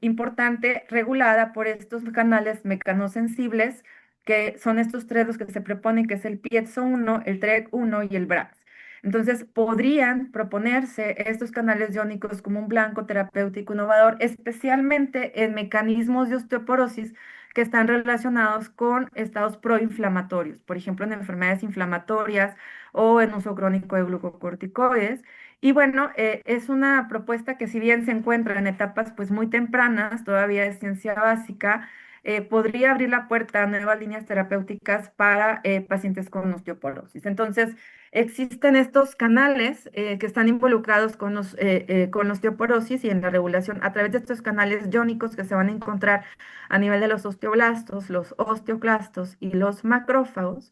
importante regulada por estos canales mecanosensibles, que son estos tres los que se proponen, que es el piezo 1, el TREC1 y el BRAX. Entonces, podrían proponerse estos canales iónicos como un blanco terapéutico innovador, especialmente en mecanismos de osteoporosis que están relacionados con estados proinflamatorios, por ejemplo, en enfermedades inflamatorias o en uso crónico de glucocorticoides. Y bueno, es una propuesta que si bien se encuentra en etapas pues muy tempranas, todavía es ciencia básica, podría abrir la puerta a nuevas líneas terapéuticas para pacientes con osteoporosis. Entonces, existen estos canales que están involucrados con osteoporosis y en la regulación a través de estos canales iónicos que se van a encontrar a nivel de los osteoblastos, los osteoclastos y los macrófagos.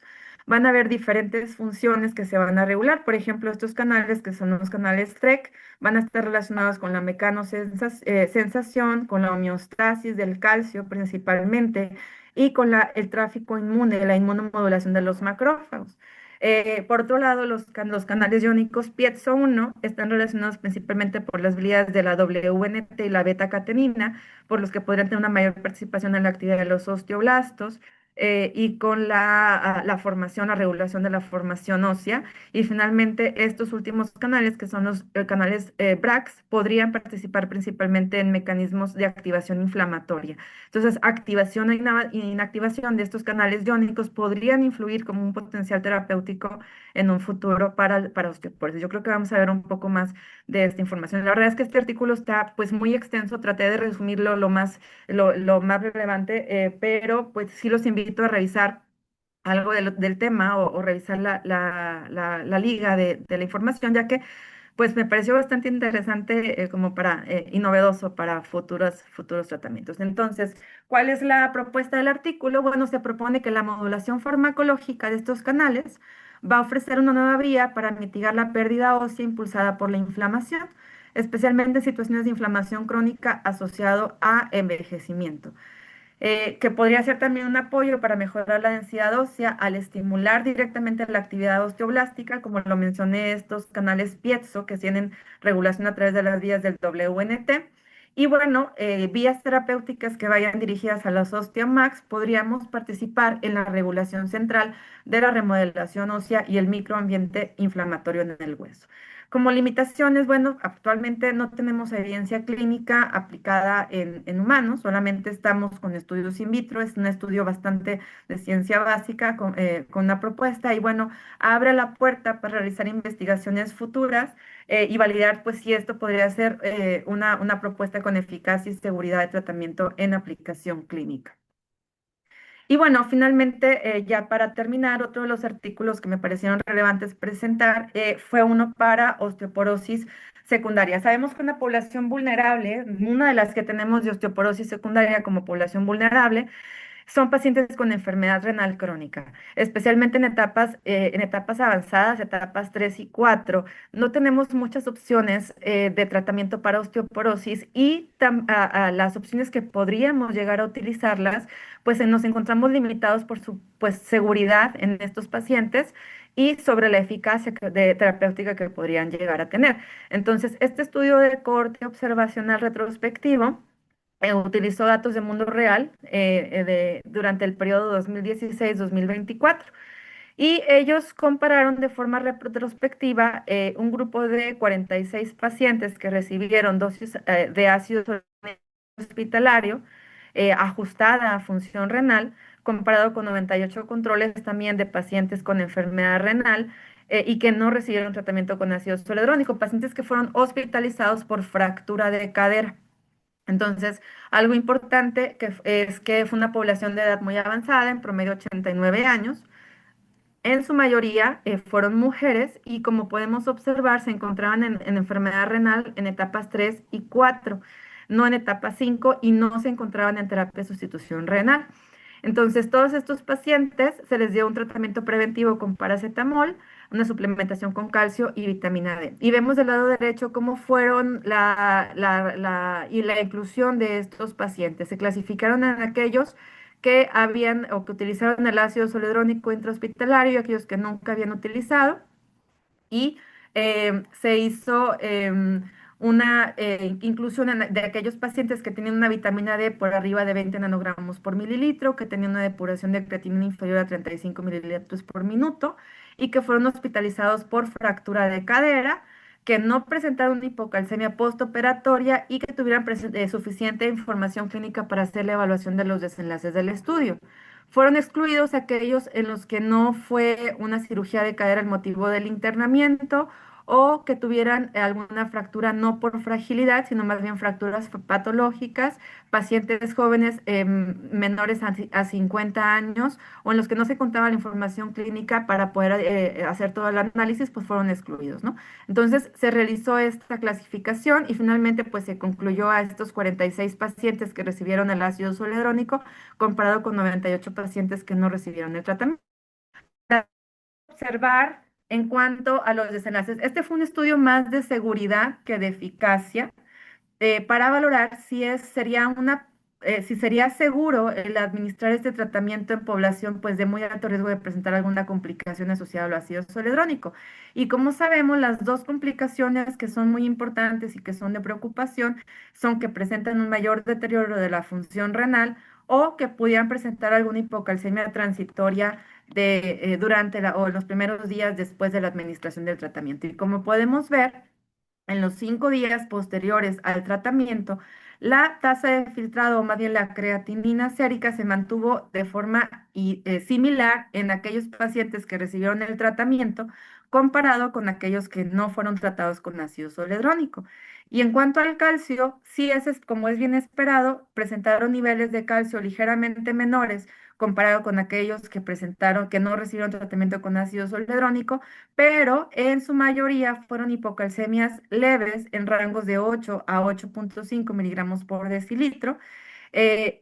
Van a haber diferentes funciones que se van a regular. Por ejemplo, estos canales, que son los canales TREC, van a estar relacionados con la mecanosensación, con la homeostasis del calcio principalmente, y con el tráfico inmune, la inmunomodulación de los macrófagos. Por otro lado, los canales iónicos piezo 1 están relacionados principalmente por las vías de la WNT y la beta-catenina, por los que podrían tener una mayor participación en la actividad de los osteoblastos y con la formación, la regulación de la formación ósea. Y finalmente, estos últimos canales, que son los canales BRAX, podrían participar principalmente en mecanismos de activación inflamatoria. Entonces, activación e inactivación de estos canales iónicos podrían influir como un potencial terapéutico en un futuro para osteoporosis. Yo creo que vamos a ver un poco más de esta información. La verdad es que este artículo está pues muy extenso, traté de resumirlo lo más relevante, pero pues sí los invito a revisar algo del tema o revisar la liga de la información, ya que pues me pareció bastante interesante como y novedoso para futuros tratamientos. Entonces, ¿cuál es la propuesta del artículo? Bueno, se propone que la modulación farmacológica de estos canales va a ofrecer una nueva vía para mitigar la pérdida ósea impulsada por la inflamación, especialmente en situaciones de inflamación crónica asociado a envejecimiento, que podría ser también un apoyo para mejorar la densidad ósea al estimular directamente la actividad osteoblástica, como lo mencioné, estos canales piezo que tienen regulación a través de las vías del WNT. Y bueno, vías terapéuticas que vayan dirigidas a los osteomax, podríamos participar en la regulación central de la remodelación ósea y el microambiente inflamatorio en el hueso. Como limitaciones, bueno, actualmente no tenemos evidencia clínica aplicada en humanos, solamente estamos con estudios in vitro, es un estudio bastante de ciencia básica con una propuesta y bueno, abre la puerta para realizar investigaciones futuras y validar pues si esto podría ser una propuesta con eficacia y seguridad de tratamiento en aplicación clínica. Y bueno, finalmente, ya para terminar, otro de los artículos que me parecieron relevantes presentar fue uno para osteoporosis secundaria. Sabemos que una población vulnerable, una de las que tenemos de osteoporosis secundaria como población vulnerable, son pacientes con enfermedad renal crónica, especialmente en etapas avanzadas, etapas 3 y 4. No tenemos muchas opciones de tratamiento para osteoporosis y a las opciones que podríamos llegar a utilizarlas, pues nos encontramos limitados por su pues, seguridad en estos pacientes y sobre la eficacia terapéutica que podrían llegar a tener. Entonces, este estudio de corte observacional retrospectivo utilizó datos de mundo real durante el periodo 2016-2024 y ellos compararon de forma retrospectiva un grupo de 46 pacientes que recibieron dosis de ácido hialurónico hospitalario ajustada a función renal, comparado con 98 controles también de pacientes con enfermedad renal y que no recibieron tratamiento con ácido hialurónico, pacientes que fueron hospitalizados por fractura de cadera. Entonces, algo importante es que fue una población de edad muy avanzada, en promedio 89 años. En su mayoría fueron mujeres y como podemos observar, se encontraban en enfermedad renal en etapas 3 y 4, no en etapa 5 y no se encontraban en terapia de sustitución renal. Entonces, todos estos pacientes se les dio un tratamiento preventivo con paracetamol, una suplementación con calcio y vitamina D. Y vemos del lado derecho cómo fueron y la inclusión de estos pacientes. Se clasificaron en aquellos que habían o que utilizaron el ácido soledrónico intrahospitalario y aquellos que nunca habían utilizado y se hizo una inclusión de aquellos pacientes que tenían una vitamina D por arriba de 20 nanogramos por mililitro, que tenían una depuración de creatinina inferior a 35 mililitros por minuto y que fueron hospitalizados por fractura de cadera, que no presentaron hipocalcemia postoperatoria y que tuvieran suficiente información clínica para hacer la evaluación de los desenlaces del estudio. Fueron excluidos aquellos en los que no fue una cirugía de cadera el motivo del internamiento o que tuvieran alguna fractura no por fragilidad, sino más bien fracturas patológicas, pacientes jóvenes menores a 50 años o en los que no se contaba la información clínica para poder hacer todo el análisis, pues fueron excluidos, ¿no? Entonces se realizó esta clasificación y finalmente pues se concluyó a estos 46 pacientes que recibieron el ácido zoledrónico comparado con 98 pacientes que no recibieron el tratamiento. Para observar en cuanto a los desenlaces, este fue un estudio más de seguridad que de eficacia para valorar si sería seguro el administrar este tratamiento en población pues de muy alto riesgo de presentar alguna complicación asociada al ácido zoledrónico. Y como sabemos, las dos complicaciones que son muy importantes y que son de preocupación son que presentan un mayor deterioro de la función renal o que pudieran presentar alguna hipocalcemia transitoria durante o en los primeros días después de la administración del tratamiento. Y como podemos ver, en los 5 días posteriores al tratamiento, la tasa de filtrado, o más bien la creatinina sérica, se mantuvo de forma similar en aquellos pacientes que recibieron el tratamiento comparado con aquellos que no fueron tratados con ácido zoledrónico. Y en cuanto al calcio, sí como es bien esperado, presentaron niveles de calcio ligeramente menores comparado con aquellos que no recibieron tratamiento con ácido zoledrónico, pero en su mayoría fueron hipocalcemias leves en rangos de 8 a 8,5 miligramos por decilitro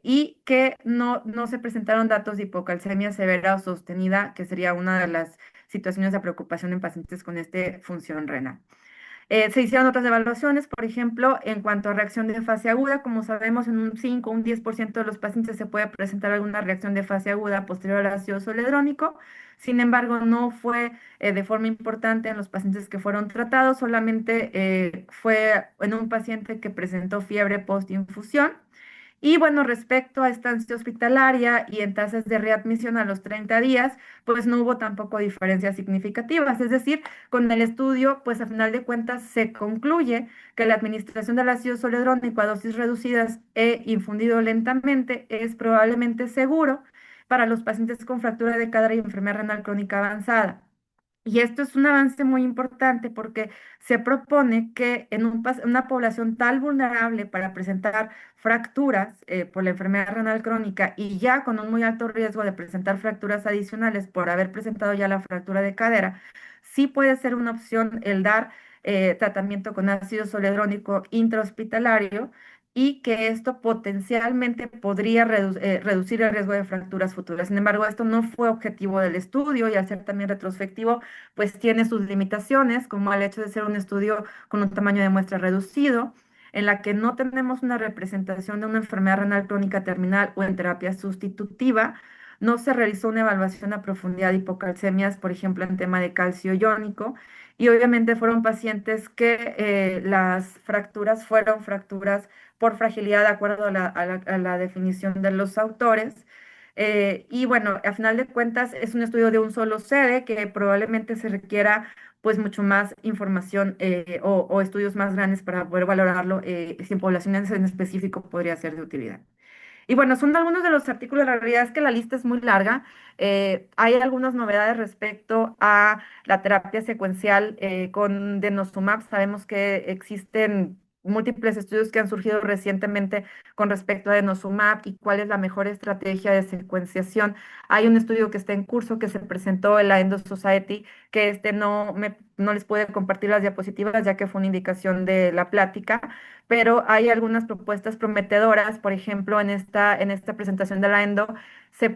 y que no se presentaron datos de hipocalcemia severa o sostenida, que sería una de las situaciones de preocupación en pacientes con esta función renal. Se hicieron otras evaluaciones, por ejemplo, en cuanto a reacción de fase aguda, como sabemos, en un 5 o un 10% de los pacientes se puede presentar alguna reacción de fase aguda posterior al ácido zoledrónico. Sin embargo, no fue de forma importante en los pacientes que fueron tratados, solamente fue en un paciente que presentó fiebre postinfusión Y bueno, respecto a estancia hospitalaria y en tasas de readmisión a los 30 días, pues no hubo tampoco diferencias significativas. Es decir, con el estudio, pues a final de cuentas se concluye que la administración del ácido zoledrónico a dosis reducidas e infundido lentamente es probablemente seguro para los pacientes con fractura de cadera y enfermedad renal crónica avanzada. Y esto es un avance muy importante porque se propone que en una población tal vulnerable para presentar fracturas por la enfermedad renal crónica y ya con un muy alto riesgo de presentar fracturas adicionales por haber presentado ya la fractura de cadera, sí puede ser una opción el dar tratamiento con ácido zoledrónico intrahospitalario y que esto potencialmente podría reducir el riesgo de fracturas futuras. Sin embargo, esto no fue objetivo del estudio y al ser también retrospectivo, pues tiene sus limitaciones, como el hecho de ser un estudio con un tamaño de muestra reducido, en la que no tenemos una representación de una enfermedad renal crónica terminal o en terapia sustitutiva. No se realizó una evaluación a profundidad de hipocalcemias, por ejemplo, en tema de calcio iónico, y obviamente fueron pacientes que las fracturas fueron fracturas por fragilidad de acuerdo a la definición de los autores. Y bueno, a final de cuentas es un estudio de un solo sede que probablemente se requiera pues mucho más información o estudios más grandes para poder valorarlo, si en poblaciones en específico podría ser de utilidad. Y bueno, son algunos de los artículos, la realidad es que la lista es muy larga. Hay algunas novedades respecto a la terapia secuencial con denosumab. Sabemos que existen múltiples estudios que han surgido recientemente con respecto a denosumab y cuál es la mejor estrategia de secuenciación. Hay un estudio que está en curso que se presentó en la Endo Society, que no les puede compartir las diapositivas ya que fue una indicación de la plática, pero hay algunas propuestas prometedoras. Por ejemplo, en esta presentación de la ENDO, se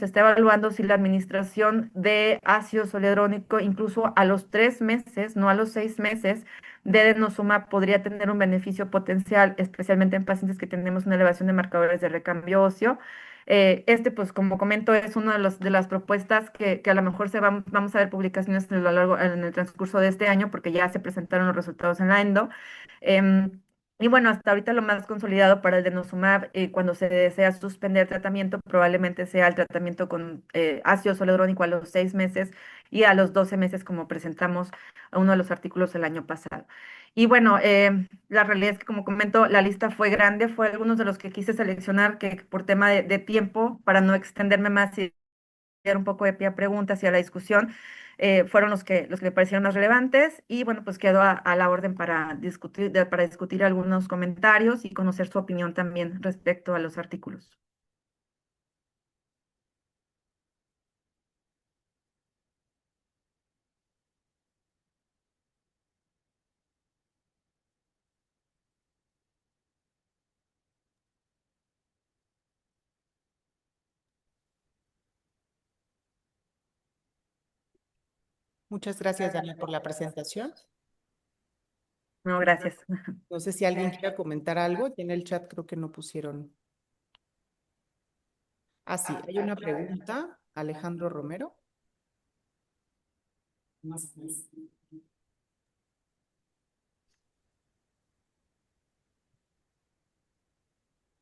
está evaluando si la administración de ácido zoledrónico, incluso a los 3 meses, no a los 6 meses, de denosumab podría tener un beneficio potencial, especialmente en pacientes que tenemos una elevación de marcadores de recambio óseo. Pues como comento, es una de las propuestas que a lo mejor vamos a ver publicaciones en el transcurso de este año, porque ya se presentaron los resultados en la ENDO. Y bueno, hasta ahorita lo más consolidado para el denosumab, cuando se desea suspender tratamiento, probablemente sea el tratamiento con ácido zoledrónico a los 6 meses y a los 12 meses, como presentamos a uno de los artículos el año pasado. Y bueno, la realidad es que, como comento, la lista fue grande, fue algunos de los que quise seleccionar que por tema de tiempo, para no extenderme más y dar un poco de pie a preguntas y a la discusión, fueron los que me parecieron más relevantes y bueno, pues quedo a la orden para discutir algunos comentarios y conocer su opinión también respecto a los artículos. Muchas gracias, Dani, por la presentación. No, gracias. No sé si alguien quiera comentar algo. Ya en el chat creo que no pusieron. Ah, sí, hay una pregunta. Alejandro Romero.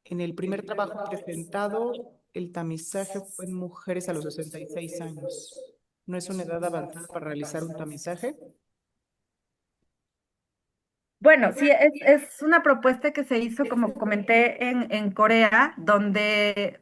En el primer trabajo presentado, el tamizaje fue en mujeres a los 66 años. ¿No es una edad avanzada para realizar un tamizaje? Bueno, sí, es una propuesta que se hizo, como comenté, en Corea, donde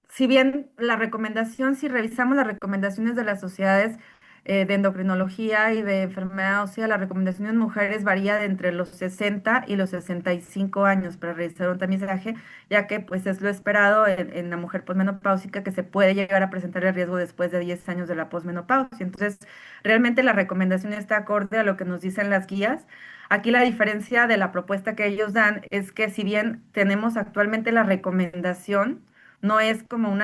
si bien la recomendación, si revisamos las recomendaciones de las sociedades de endocrinología y de enfermedad ósea, la recomendación en mujeres varía de entre los 60 y los 65 años para realizar un tamizaje, ya que pues es lo esperado en la mujer posmenopáusica, que se puede llegar a presentar el riesgo después de 10 años de la posmenopausia. Entonces, realmente la recomendación está acorde a lo que nos dicen las guías. Aquí la diferencia de la propuesta que ellos dan es que si bien tenemos actualmente la recomendación, no es como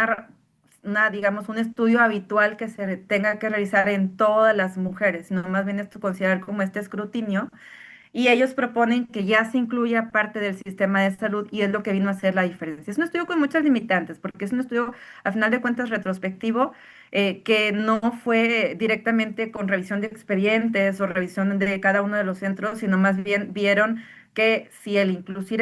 digamos, un estudio habitual que se tenga que realizar en todas las mujeres, sino más bien es considerar como este escrutinio. Y ellos proponen que ya se incluya parte del sistema de salud y es lo que vino a hacer la diferencia. Es un estudio con muchas limitantes, porque es un estudio, a final de cuentas, retrospectivo, que no fue directamente con revisión de expedientes o revisión de cada uno de los centros, sino más bien vieron que si el incluir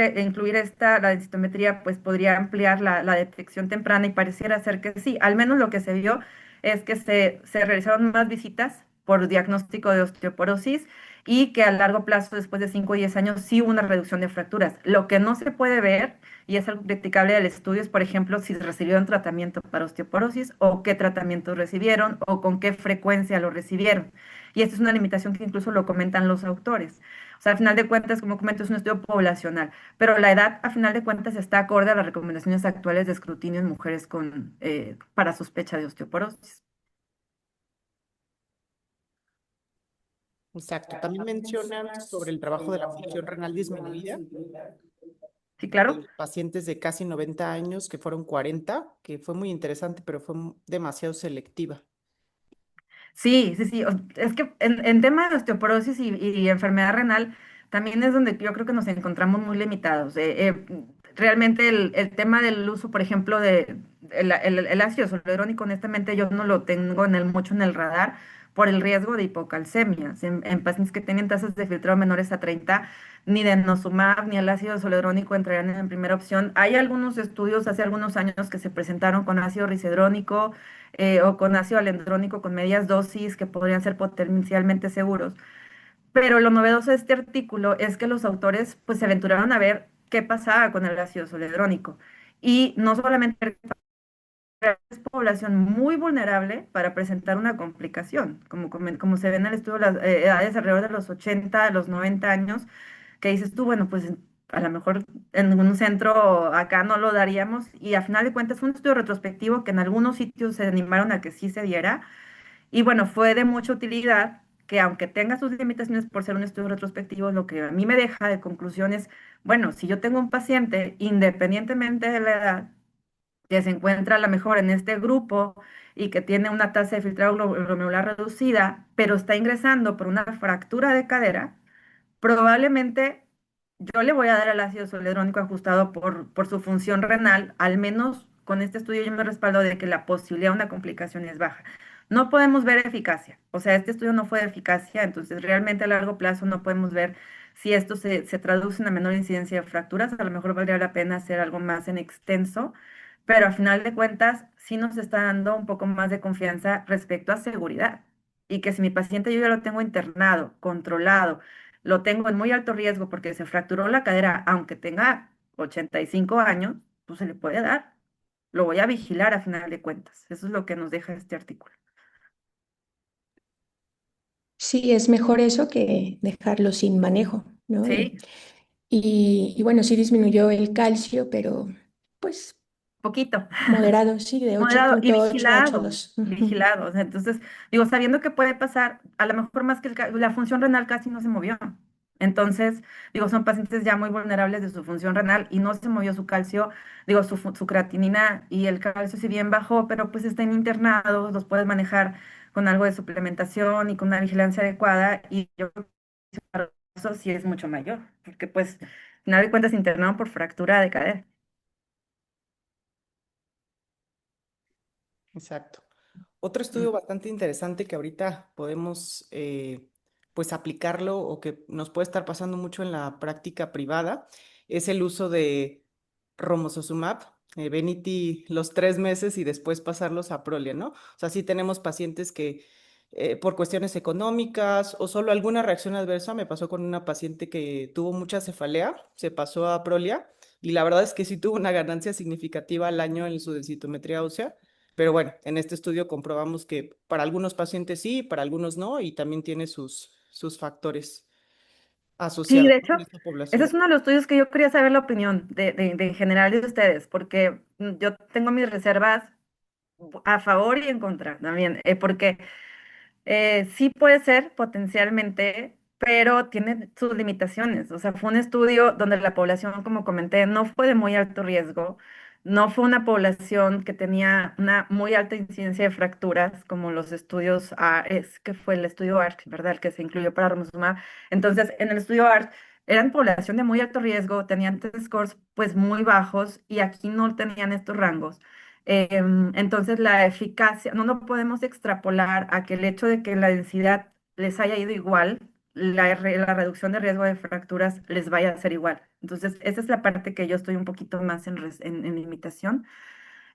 la densitometría, pues podría ampliar la detección temprana y pareciera ser que sí. Al menos lo que se vio es que se realizaron más visitas por diagnóstico de osteoporosis y que a largo plazo, después de 5 o 10 años, sí hubo una reducción de fracturas. Lo que no se puede ver, y es algo criticable del estudio, es, por ejemplo, si recibieron tratamiento para osteoporosis o qué tratamiento recibieron o con qué frecuencia lo recibieron. Y esta es una limitación que incluso lo comentan los autores. O sea, al final de cuentas, como comento, es un estudio poblacional, pero la edad, a final de cuentas, está acorde a las recomendaciones actuales de escrutinio en mujeres para sospecha de osteoporosis. Exacto. También mencionan sobre el trabajo de la función renal disminuida Sí, claro. de pacientes de casi 90 años, que fueron 40, que fue muy interesante, pero fue demasiado selectiva. Sí, sí, sí. Es que en tema de osteoporosis y enfermedad renal, también es donde yo creo que nos encontramos muy limitados. Realmente el tema del uso, por ejemplo, el ácido solerónico, honestamente, yo no lo tengo mucho en el radar por el riesgo de hipocalcemias. En pacientes que tienen tasas de filtrado menores a 30, ni denosumab ni el ácido solerónico entrarían en primera opción. Hay algunos estudios hace algunos años que se presentaron con ácido risedrónico o con ácido alendrónico con medias dosis que podrían ser potencialmente seguros. Pero lo novedoso de este artículo es que los autores pues se aventuraron a ver qué pasaba con el ácido soledrónico. Y no solamente es población muy vulnerable para presentar una complicación, como se ve en el estudio, las edades alrededor de los 80 a los 90 años, que dices tú, bueno, pues a lo mejor en un centro acá no lo daríamos, y a final de cuentas fue un estudio retrospectivo que en algunos sitios se animaron a que sí se diera, y bueno, fue de mucha utilidad que aunque tenga sus limitaciones por ser un estudio retrospectivo, lo que a mí me deja de conclusión es, bueno, si yo tengo un paciente, independientemente de la edad, que se encuentra a lo mejor en este grupo y que tiene una tasa de filtrado glomerular reducida, pero está ingresando por una fractura de cadera, probablemente yo le voy a dar el ácido soledrónico ajustado por su función renal, al menos con este estudio yo me respaldo de que la posibilidad de una complicación es baja. No podemos ver eficacia, o sea, este estudio no fue de eficacia, entonces realmente a largo plazo no podemos ver si esto se traduce en una menor incidencia de fracturas, a lo mejor valdría la pena hacer algo más en extenso, pero a final de cuentas sí nos está dando un poco más de confianza respecto a seguridad y que si mi paciente yo ya lo tengo internado, controlado, lo tengo en muy alto riesgo porque se fracturó la cadera, aunque tenga 85 años, pues se le puede dar. Lo voy a vigilar a final de cuentas. Eso es lo que nos deja este artículo. Sí, es mejor eso que dejarlo sin manejo, ¿no? Sí, Y bueno, sí disminuyó el calcio, pero pues poquito. moderado, sí, de Moderado y 8,8 a vigilado, 8,2. vigilado. O sea, entonces, digo, sabiendo que puede pasar, a lo mejor más que la función renal casi no se movió. Entonces, digo, son pacientes ya muy vulnerables de su función renal y no se movió su calcio, digo, su creatinina y el calcio si bien bajó, pero pues están internados, los puedes manejar con algo de suplementación y con una vigilancia adecuada y yo creo que eso sí es mucho mayor, porque pues, al final de cuentas, se internaron por fractura de cadera. Exacto. Otro estudio bastante interesante que ahorita podemos pues aplicarlo o que nos puede estar pasando mucho en la práctica privada es el uso de romosozumab, Veniti los 3 meses y después pasarlos a Prolia, ¿no? O sea, sí tenemos pacientes que por cuestiones económicas o solo alguna reacción adversa, me pasó con una paciente que tuvo mucha cefalea, se pasó a Prolia y la verdad es que sí tuvo una ganancia significativa al año en su densitometría ósea. Pero bueno, en este estudio comprobamos que para algunos pacientes sí, para algunos no, y también tiene sus factores Sí, asociados de en hecho, esta ese población. es uno de los estudios que yo quería saber la opinión de en general de ustedes, porque yo tengo mis reservas a favor y en contra también, porque sí puede ser potencialmente, pero tiene sus limitaciones. O sea, fue un estudio donde la población, como comenté, no fue de muy alto riesgo, no fue una población que tenía una muy alta incidencia de fracturas, como los estudios, es que fue el estudio ARC, ¿verdad? El que se incluyó para Romosumab. Entonces, en el estudio ARC eran población de muy alto riesgo, tenían test scores pues muy bajos y aquí no tenían estos rangos. Entonces, la eficacia, no podemos extrapolar a que el hecho de que la densidad les haya ido igual la reducción de riesgo de fracturas les vaya a ser igual. Entonces, esa es la parte que yo estoy un poquito más en limitación.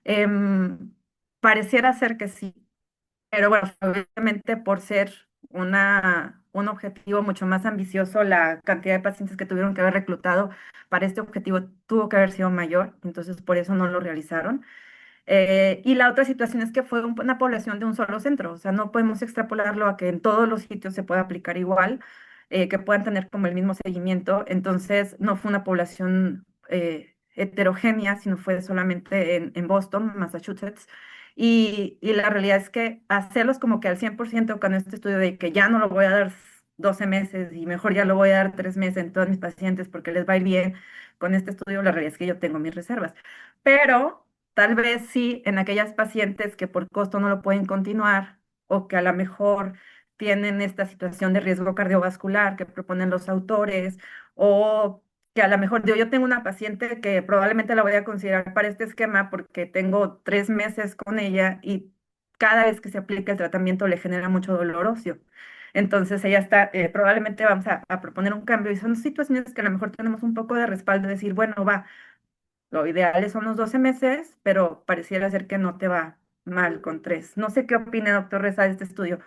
Em, Pareciera ser que sí, pero bueno, obviamente por ser un objetivo mucho más ambicioso, la cantidad de pacientes que tuvieron que haber reclutado para este objetivo tuvo que haber sido mayor, entonces por eso no lo realizaron. Y la otra situación es que fue una población de un solo centro, o sea, no podemos extrapolarlo a que en todos los sitios se pueda aplicar igual, que puedan tener como el mismo seguimiento, entonces no fue una población heterogénea, sino fue solamente en Boston, Massachusetts, y la realidad es que hacerlos como que al 100% con este estudio de que ya no lo voy a dar 12 meses y mejor ya lo voy a dar 3 meses en todos mis pacientes porque les va a ir bien con este estudio, la realidad es que yo tengo mis reservas. Pero tal vez sí en aquellas pacientes que por costo no lo pueden continuar o que a lo mejor tienen esta situación de riesgo cardiovascular que proponen los autores o que a lo mejor yo tengo una paciente que probablemente la voy a considerar para este esquema porque tengo 3 meses con ella y cada vez que se aplica el tratamiento le genera mucho dolor óseo. Entonces ella está, probablemente vamos a proponer un cambio y son situaciones que a lo mejor tenemos un poco de respaldo, de decir, bueno, va, lo ideal son los 12 meses, pero pareciera ser que no te va mal con 3. No sé qué opina, doctor Reza, de este estudio.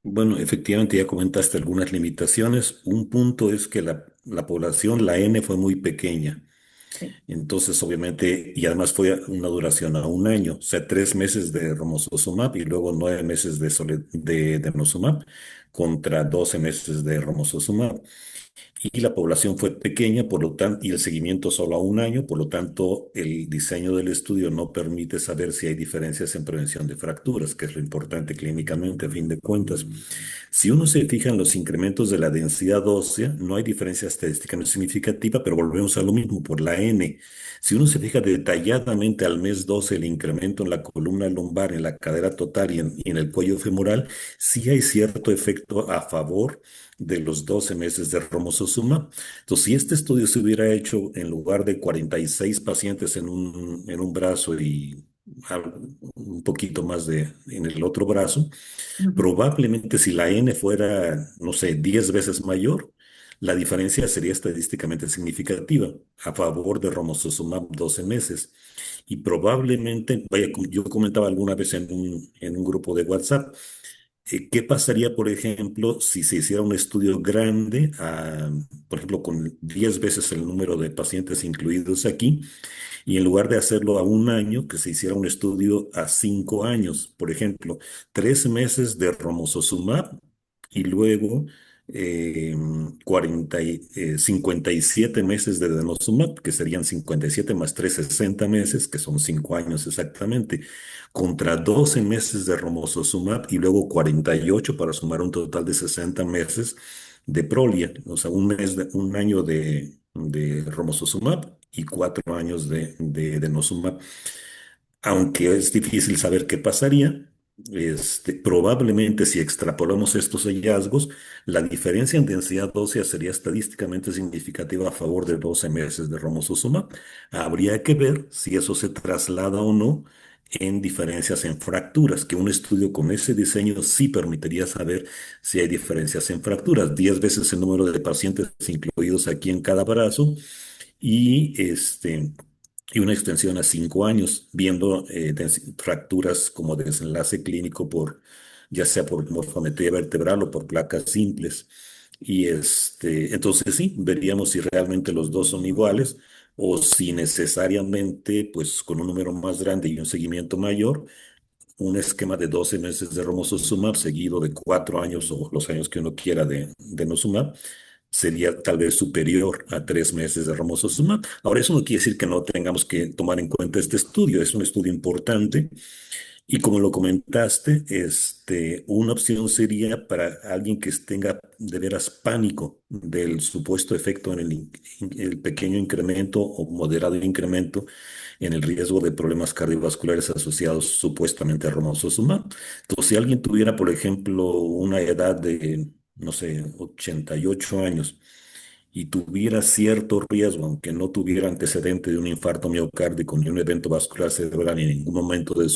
Bueno, efectivamente ya comentaste algunas limitaciones. Un punto es que la población, la N fue muy pequeña. Sí. Entonces, obviamente, y además fue una duración a un año, o sea, 3 meses de romosozumab y luego 9 meses de denosumab contra 12 meses de romosozumab. Y la población fue pequeña, por lo tanto, y el seguimiento solo a un año, por lo tanto, el diseño del estudio no permite saber si hay diferencias en prevención de fracturas, que es lo importante clínicamente a fin de cuentas. Si uno se fija en los incrementos de la densidad ósea, no hay diferencia estadística no significativa, pero volvemos a lo mismo por la N. Si uno se fija detalladamente al mes 12 el incremento en la columna lumbar, en la cadera total y en el cuello femoral, sí hay cierto efecto a favor de los 12 meses de romosozumab. Entonces, si este estudio se hubiera hecho en lugar de 46 pacientes en un brazo y un poquito más en el otro brazo, Ujú, probablemente si la N fuera, no sé, 10 veces mayor, la diferencia sería estadísticamente significativa a favor de romosozumab 12 meses. Y probablemente, vaya, como yo comentaba alguna vez en un grupo de WhatsApp, ¿qué pasaría, por ejemplo, si se hiciera un estudio grande, por ejemplo, con 10 veces el número de pacientes incluidos aquí? Y en lugar de hacerlo a un año, que se hiciera un estudio a 5 años, por ejemplo, 3 meses de romosozumab y luego 57 meses de denosumab, que serían 57 más 3, 60 meses, que son 5 años exactamente, contra 12 meses de romosozumab y luego 48 para sumar un total de 60 meses de Prolia, o sea, un año de romosozumab y 4 años de denosumab. Aunque es difícil saber qué pasaría, probablemente si extrapolamos estos hallazgos, la diferencia en densidad ósea sería estadísticamente significativa a favor de 12 meses de romosozumab. Habría que ver si eso se traslada o no en diferencias en fracturas, que un estudio con ese diseño sí permitiría saber si hay diferencias en fracturas. 10 veces el número de pacientes incluidos aquí en cada brazo y una extensión a 5 años, viendo fracturas como desenlace clínico ya sea por morfometría vertebral o por placas simples. Y entonces sí, veríamos si realmente los dos son iguales o si necesariamente, pues con un número más grande y un seguimiento mayor, un esquema de 12 meses de romosozumab seguido de 4 años o los años que uno quiera de nosumab sería tal vez superior a 3 meses de romosozumab. Ahora, eso no quiere decir que no tengamos que tomar en cuenta este estudio. Es un estudio importante y como lo comentaste, una opción sería para alguien que tenga de veras pánico del supuesto efecto en el pequeño incremento o moderado incremento en el riesgo de problemas cardiovasculares asociados supuestamente a romosozumab. Entonces, si alguien tuviera, por ejemplo, una edad de, no sé, 88 años y tuviera cierto riesgo, aunque no tuviera antecedente de un infarto miocárdico ni un evento vascular cerebral en ningún momento de su